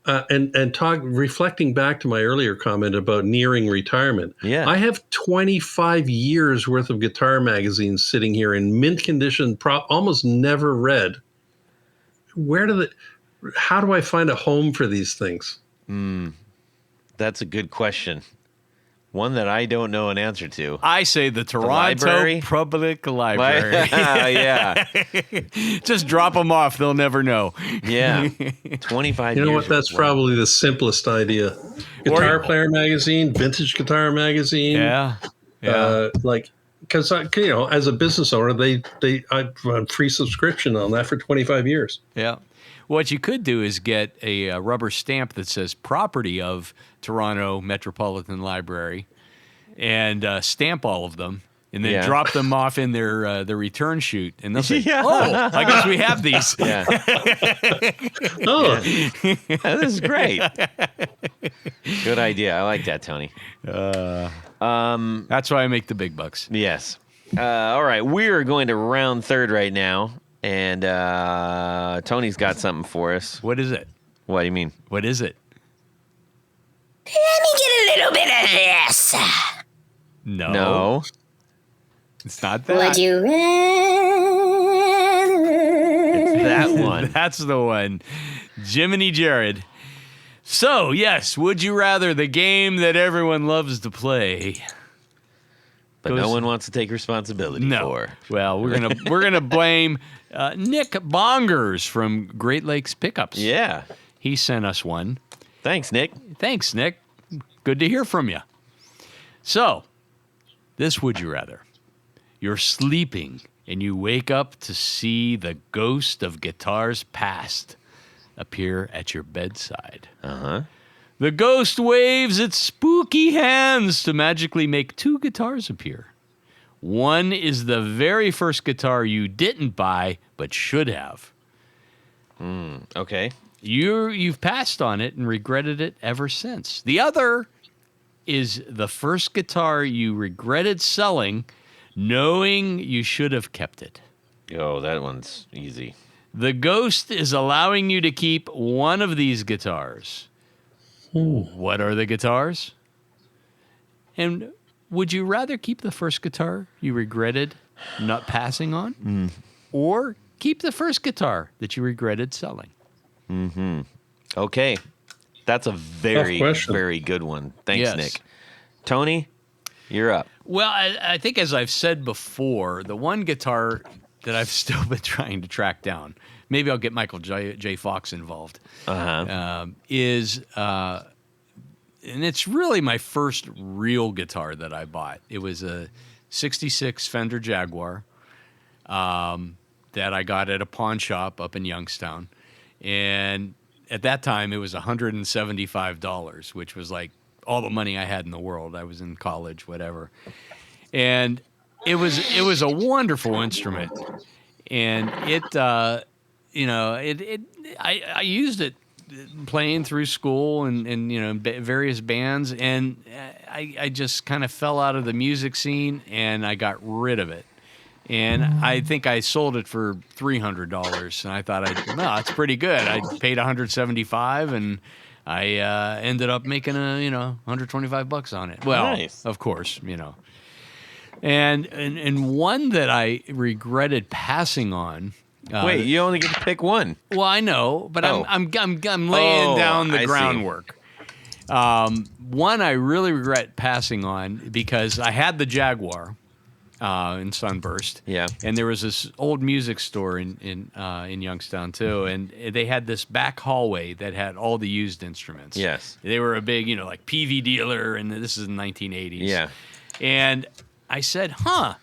and talk, reflecting back to my earlier comment about nearing retirement. Yeah. I have 25 years worth of guitar magazines sitting here in mint condition, almost never read. How do I find a home for these things? That's a good question. One that I don't know an answer to. I say the Toronto Public Library. Yeah. Just drop them off. They'll never know. Yeah. 25 years. You know what? That's probably the simplest idea. Guitar Player Magazine, Vintage Guitar Magazine. Yeah. Because as a business owner, I've on free subscription on that for 25 years. Yeah. What you could do is get a rubber stamp that says property of Toronto Metropolitan Library and stamp all of them and then drop them off in their return chute. And they'll say, oh, I guess we have these. Yeah. This is great. Good idea. I like that, Tony. That's why I make the big bucks. Yes. All right. We're going to round third right now. And Tony's got something for us. What is it? What do you mean? What is it? Let me get a little bit of this. No. It's not that. Would you rather? It's that one. That's the one. Jiminy Jared. So, yes, would you rather, the game that everyone loves to play. But no one wants to take responsibility for. Well, we're gonna blame Nick Bongers from Great Lakes Pickups. Yeah. He sent us one. Thanks, Nick. Thanks, Nick. Good to hear from you. So, this would you rather. You're sleeping and you wake up to see the ghost of guitars past appear at your bedside. Uh-huh. The ghost waves its spooky hands to magically make two guitars appear. One is the very first guitar you didn't buy but should have. Okay. You've passed on it and regretted it ever since. The other is the first guitar you regretted selling, knowing you should have kept it. Oh, that one's easy. The ghost is allowing you to keep one of these guitars. What are the guitars? And would you rather keep the first guitar you regretted not passing on? Or keep the first guitar that you regretted selling? Okay. That's a very, question. very good one. Thanks, Yes. Nick. Tony, you're up. Well, I think as I've said before, the one guitar that I've still been trying to track down, maybe I'll get Michael J. Fox involved, is, and it's really my first real guitar that I bought. It was a 66 Fender Jaguar that I got at a pawn shop up in Youngstown. And at that time, it was $175, which was like all the money I had in the world. I was in college, whatever. And it was a wonderful instrument. And I used it playing through school and various bands. And I just kind of fell out of the music scene and I got rid of it. And I think I sold it for $300, and I thought, it's pretty good. I paid $175, and I ended up making $125 on it. Well, Nice. Of course, And one that I regretted passing on. Wait, you only get to pick one. Well, I know, but Oh. I'm laying down the I see. groundwork. One I really regret passing on because I had the Jaguar. In Sunburst, Yeah. and there was this old music store in Youngstown too, and they had this back hallway that had all the used instruments. Yes. They were a big, like PV dealer, and this is in the 1980s. Yeah. And I said, I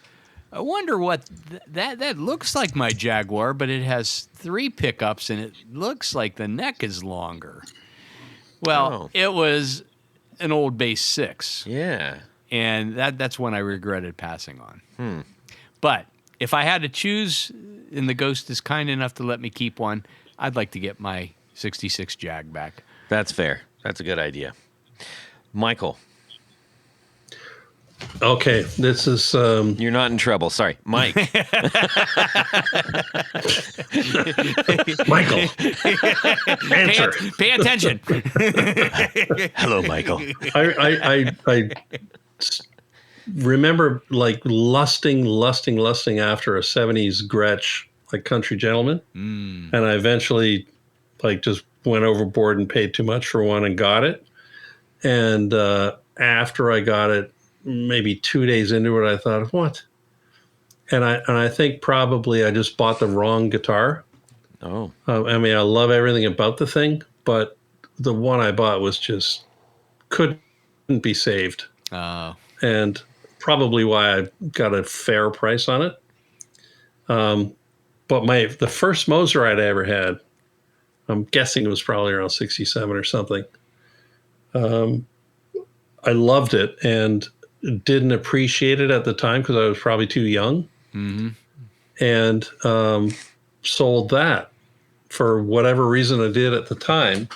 wonder what that looks like my Jaguar, but it has 3 pickups, and it looks like the neck is longer. Well, It was an old bass 6. Yeah. And that's when I regretted passing on. But if I had to choose, and the ghost is kind enough to let me keep one, I'd like to get my 66 Jag back. That's fair. That's a good idea. Michael, Okay, this is you're not in trouble. Sorry. Mike. Michael. Answer. Pay attention. Hello, Michael. I remember like lusting after a 70s Gretsch, like Country Gentleman. And I eventually like just went overboard and paid too much for one and got it. And after I got it, maybe 2 days into it, I thought, what? And I think probably I just bought the wrong guitar. Oh. I mean, I love everything about the thing, but the one I bought was just couldn't be saved. And probably why I got a fair price on it. But the first Moserite I ever had, I'm guessing it was probably around 67 or something. I loved it and didn't appreciate it at the time because I was probably too young. And sold that for whatever reason I did at the time.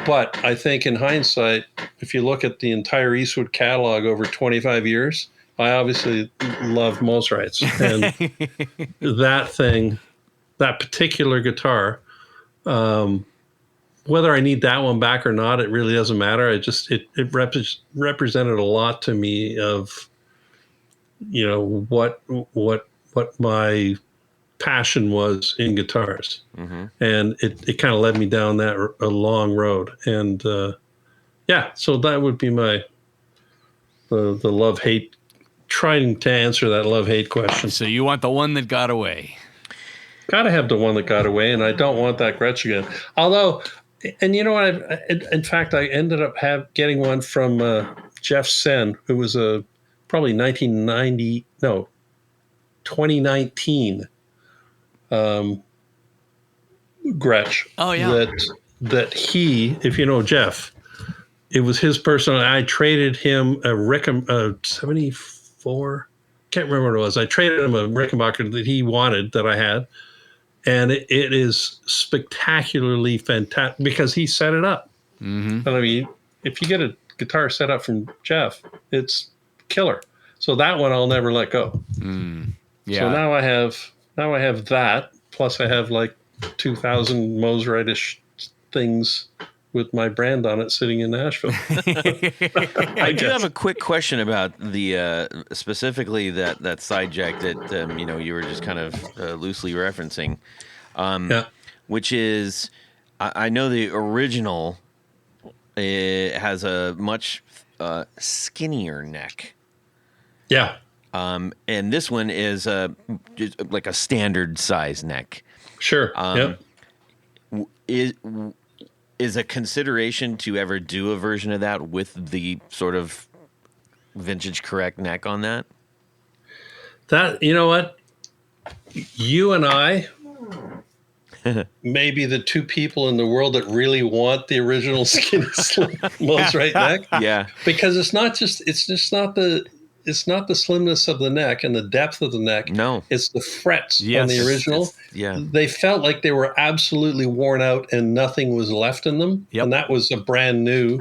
But I think in hindsight, if you look at the entire Eastwood catalog over 25 years, I obviously love Moserites. And that particular guitar, whether I need that one back or not, it really doesn't matter. It represented a lot to me of, what my passion was in guitars. And it kind of led me down a long road. And so that would be the love-hate, trying to answer that love-hate question. So you want the one that got away. Got to have the one that got away, and I don't want that Gretsch again. Although, and you know what? In fact, I ended up getting one from Jeff Sen, who was probably 2019 Gretsch. Oh, yeah. That he, if you know Jeff, it was his personal. I traded him a 74. Can't remember what it was. I traded him a Rickenbacker that he wanted that I had, and it is spectacularly fantastic because he set it up. And I mean, if you get a guitar set up from Jeff, it's killer. So that one I'll never let go. Yeah. So now I have that. Plus I have like 2000 Mosrite-ish things with my brand on it sitting in Nashville. I do have a quick question about the specifically that side jack that you were just kind of loosely referencing, Yeah. which is I know the original has a much skinnier neck. Yeah. And this one is just like a standard size neck. Sure. Yep. Is a consideration to ever do a version of that with the sort of vintage correct neck on that? That, you know what? You and I may be the two people in the world that really want the original skinny Mosrite neck. Yeah. Because it's just not the slimness of the neck and the depth of the neck. No. It's the frets on Yes. the original. Yeah. They felt like they were absolutely worn out and nothing was left in them. Yep. And that was a brand new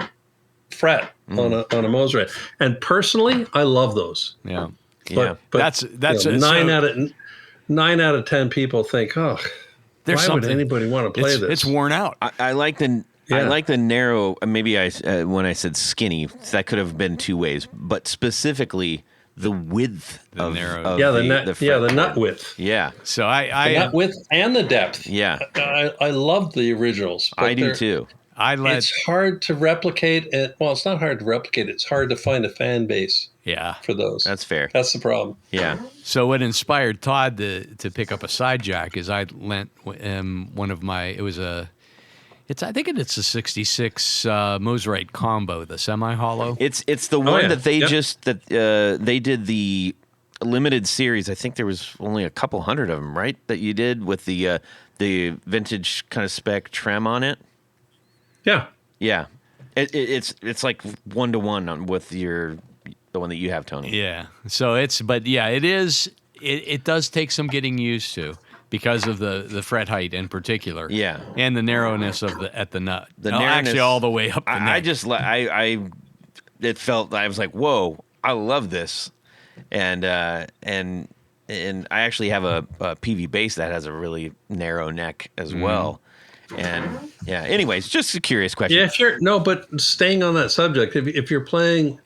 fret on a Mosrite. And personally, I love those. Yeah. Yeah. But That's nine out of 10 people think, oh, there's why would something. anybody want to play this? It's worn out. I like the Yeah. I like the narrow. Maybe when I said skinny, that could have been two ways, but specifically the width of narrow. of the nut fretboard. width. Yeah, So The I nut width and the depth. yeah, I love the originals. but I do they're- too. It's hard to replicate it. Well, it's not hard to replicate. It's hard to find a fan base yeah. for those. That's fair. That's the problem. Yeah, So what inspired Todd to pick up a side jack is I lent one of my. I think it's a '66 Mosrite combo, the semi-hollow. it's the one yeah. that they Yep. they did the limited series. I think there was only a couple hundred of them, right? That you did with the vintage kind of spec trem on it. Yeah. Yeah, it's like 1-to-1 with the one that you have, Tony. Yeah. So it is. It does take some getting used to because of the fret height in particular. Yeah. And the narrowness The at the nut. The narrowness, actually all the way up the neck. It felt, I was like, whoa, I love this. And I actually have a PV bass that has a really narrow neck as well. And yeah, anyways, just a curious question. Yeah, but staying on that subject, if you're playing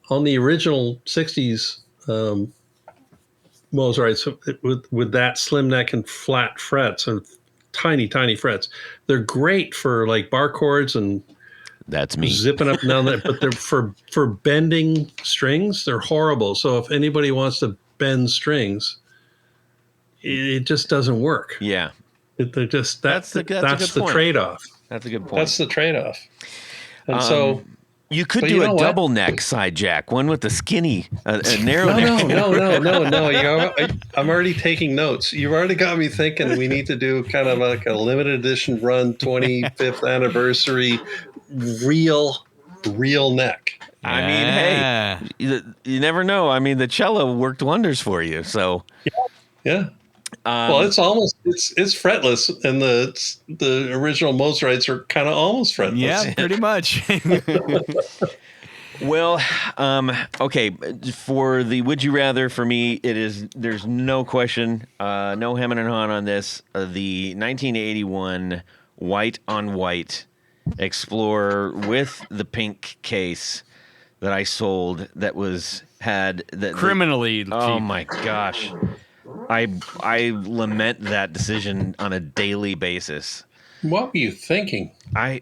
on the original 60s Mosrites with that slim neck and flat frets and tiny frets, they're great for like bar chords and That's me. zipping up and down that. But they're for bending strings, they're horrible. So if anybody wants to bend strings, it just doesn't work. Yeah, They're just That's a good the point. trade-off. that's a good point. That's the trade-off. And so You could But do you know a what? double neck side jack, one with the skinny, a narrow no, neck. no. I'm already taking notes. You've already got me thinking we need to do kind of like a limited edition run 25th anniversary real neck. I mean, hey, you never know. I mean, the cello worked wonders for you. So, Yeah. Well, it's fretless, and the original Mosrites are kind of almost fretless. Yeah, pretty much. well, okay. For the would you rather, for me, there's no question, no hemming and hawing on this. The 1981 white on white Explorer with the pink case that I sold had Criminally cheap. Oh my gosh. I lament that decision on a daily basis. What were you thinking? I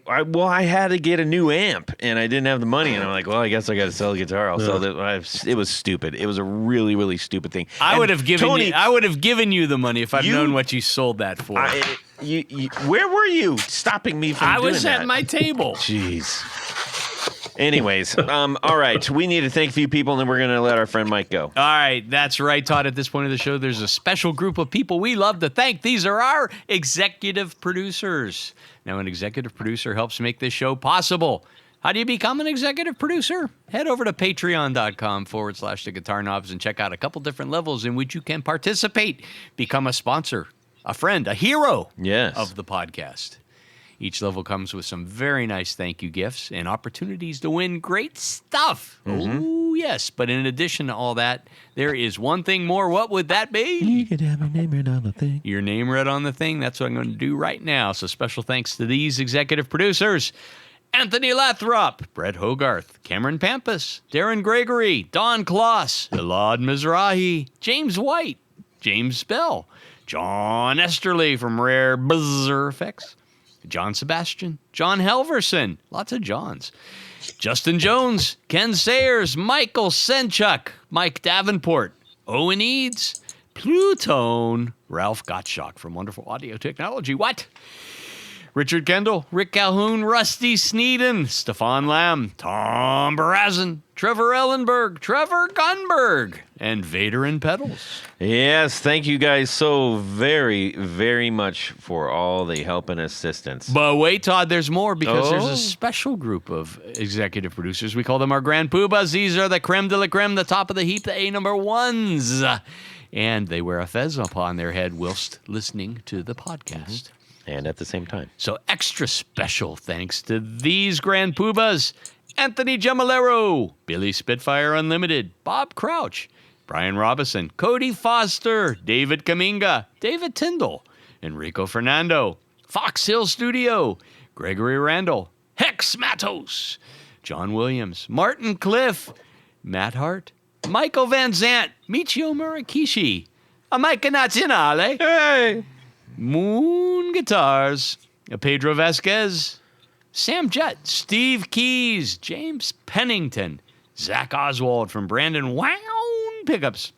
had to get a new amp and I didn't have the money, and I'm like, well, I guess I got to sell the guitar. I'll sell it. It was stupid. It was a really, really stupid thing. I would have given Tony, I would have given you the money if I'd known what you sold that for. where were you stopping me from I doing was that? at my table. Jeez. Anyways, all right. We need to thank a few people, and then we're going to let our friend Mike go. All right, that's right, Todd. At this point of the show, there's a special group of people we love to thank. These are our executive producers. Now, an executive producer helps make this show possible. How do you become an executive producer? Head over to patreon.com/the Guitar Knobs and check out a couple different levels in which you can participate. Become a sponsor, a friend, a hero of the podcast. Each level comes with some very nice thank you gifts and opportunities to win great stuff. Oh, yes. But in addition to all that, there is one thing more. What would that be? You could have my name read on the thing. Your name read on the thing. That's what I'm going to do right now. So special thanks to these executive producers: Anthony Lathrop, Brett Hogarth, Cameron Pampas, Darren Gregory, Don Kloss, Elad Mizrahi, James White, James Bell, John Esterly from Rare Buzzer Effects, John Sebastian, John Helverson, lots of Johns, Justin Jones, Ken Sayers, Michael Senchuk, Mike Davenport, Owen Eads, Plutone, Ralph Gottschalk from Wonderful Audio Technology. What? Richard Kendall, Rick Calhoun, Rusty Sneeden, Stefan Lamb, Tom Barazin, Trevor Ellenberg, Trevor Gunberg, and Vader and Pedals. Yes, thank you guys so very, very much for all the help and assistance. But wait, Todd, there's more, because there's a special group of executive producers. We call them our Grand Poobahs. These are the creme de la creme, the top of the heap, the A number ones. And they wear a fez upon their head whilst listening to the podcast. And at the same time. So extra special thanks to these Grand Poobahs: Anthony Gemalero, Billy Spitfire Unlimited, Bob Crouch, Brian Robinson, Cody Foster, David Kaminga, David Tyndall, Enrico Fernando, Fox Hill Studio, Gregory Randall, Hex Matos, John Williams, Martin Cliff, Matt Hart, Michael Van Zant, Michio Murakishi, Amika Natsunale, Hey! Moon Guitars, Pedro Vasquez, Sam Jett, Steve Keys, James Pennington, Zach Oswald from Brandon Wound Pickups,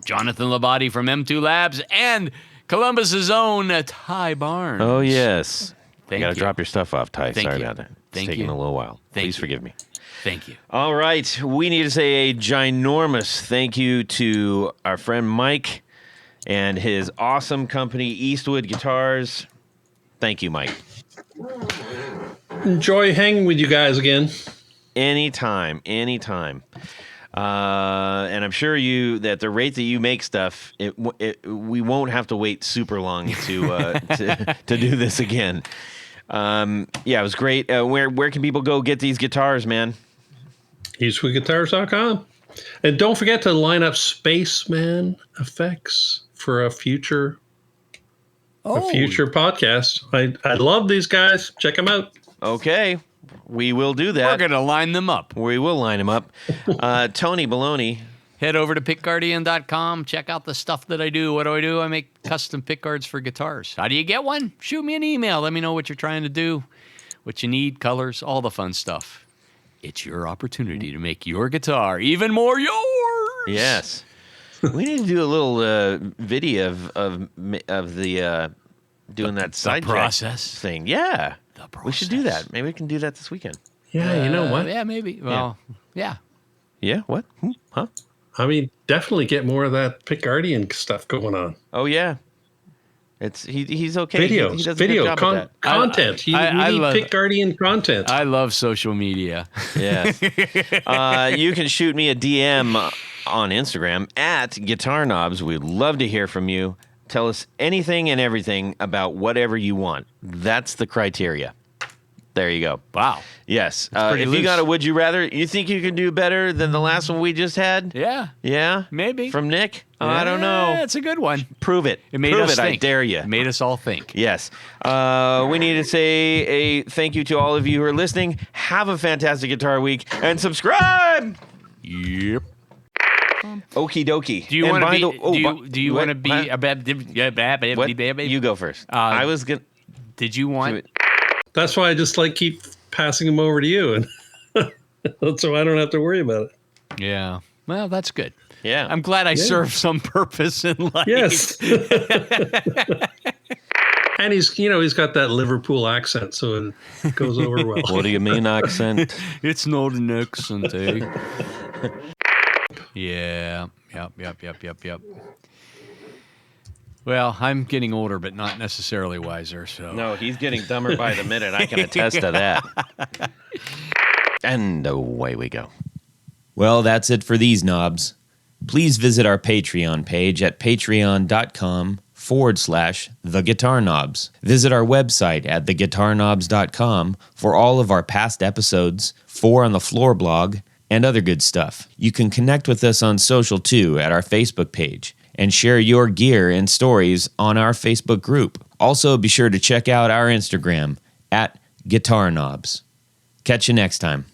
Jonathan Labate from M2 Labs, and Columbus's own Ty Barnes. Oh, yes. Thank you got to you. drop your stuff off, Ty. Thank Sorry you. about that. It's Thank taking you. a little while. Thank Please you. forgive me. Thank you. All right. We need to say a ginormous thank you to our friend Mike and his awesome company, Eastwood Guitars. Thank you, Mike. Enjoy hanging with you guys again. Anytime. And I'm sure at the rate that you make stuff, we won't have to wait super long to do this again. Yeah, it was great. Where can people go get these guitars, man? EastwoodGuitars.com. And don't forget to line up Spaceman effects for a future podcast. I love these guys. Check them out. Okay, we will do We're that. going to line them up. We will line them up. Tony Baloney. Head over to pickguardian.com. Check out the stuff that I do. What do? I make custom pickguards for guitars. How do you get one? Shoot me an email. Let me know what you're trying to do, what you need, colors, all the fun stuff. It's your opportunity to make your guitar even more yours. Yes. We need to do a little video of the doing that side process jack thing. Yeah. The process. We should do that. Maybe we can do that this weekend. Yeah, you know what? Yeah, maybe. Well, yeah. Yeah? What? Huh? I mean, definitely get more of that Pickguardian stuff going on. Oh, yeah. He's okay. Videos, he does a good job at that. content. We need Pickguardian content. I love social media. Yes. You can shoot me a DM on Instagram at Guitar Knobs. We'd love to hear from you. Tell us anything and everything about whatever you want. That's the criteria. There you go. Wow. Yes. pretty If loose. you got a would you rather, you think you can do better than the last one we just had? Yeah. Yeah? Maybe. From Nick? I don't know. That's a good one. Prove it. It made Prove us it. think. I dare you. It made us all think. Yes. We need to say a thank you to all of you who are listening. Have a fantastic guitar week and subscribe. Yep. Okie dokie. Do you want to be? Do you want to be? What? You go first. I was gonna. Did you want? That's why I just keep passing them over to you, and so I don't have to worry about it. Yeah. Well, that's good. Yeah. I'm glad I served some purpose in life. Yes. And he's got that Liverpool accent, so it goes over well. What do you mean accent? It's not an accent, eh? Yeah. Yep. Well, I'm getting older, but not necessarily wiser. So No, he's getting dumber by the minute. I can attest to that. And away we go. Well, that's it for these knobs. Please visit our Patreon page at patreon.com/The Guitar Knobs. Visit our website at theguitarknobs.com for all of our past episodes, 4 on the Floor blog, and other good stuff. You can connect with us on social too at our Facebook page and share your gear and stories on our Facebook group. Also, be sure to check out our Instagram at Guitar Knobs. Catch you next time.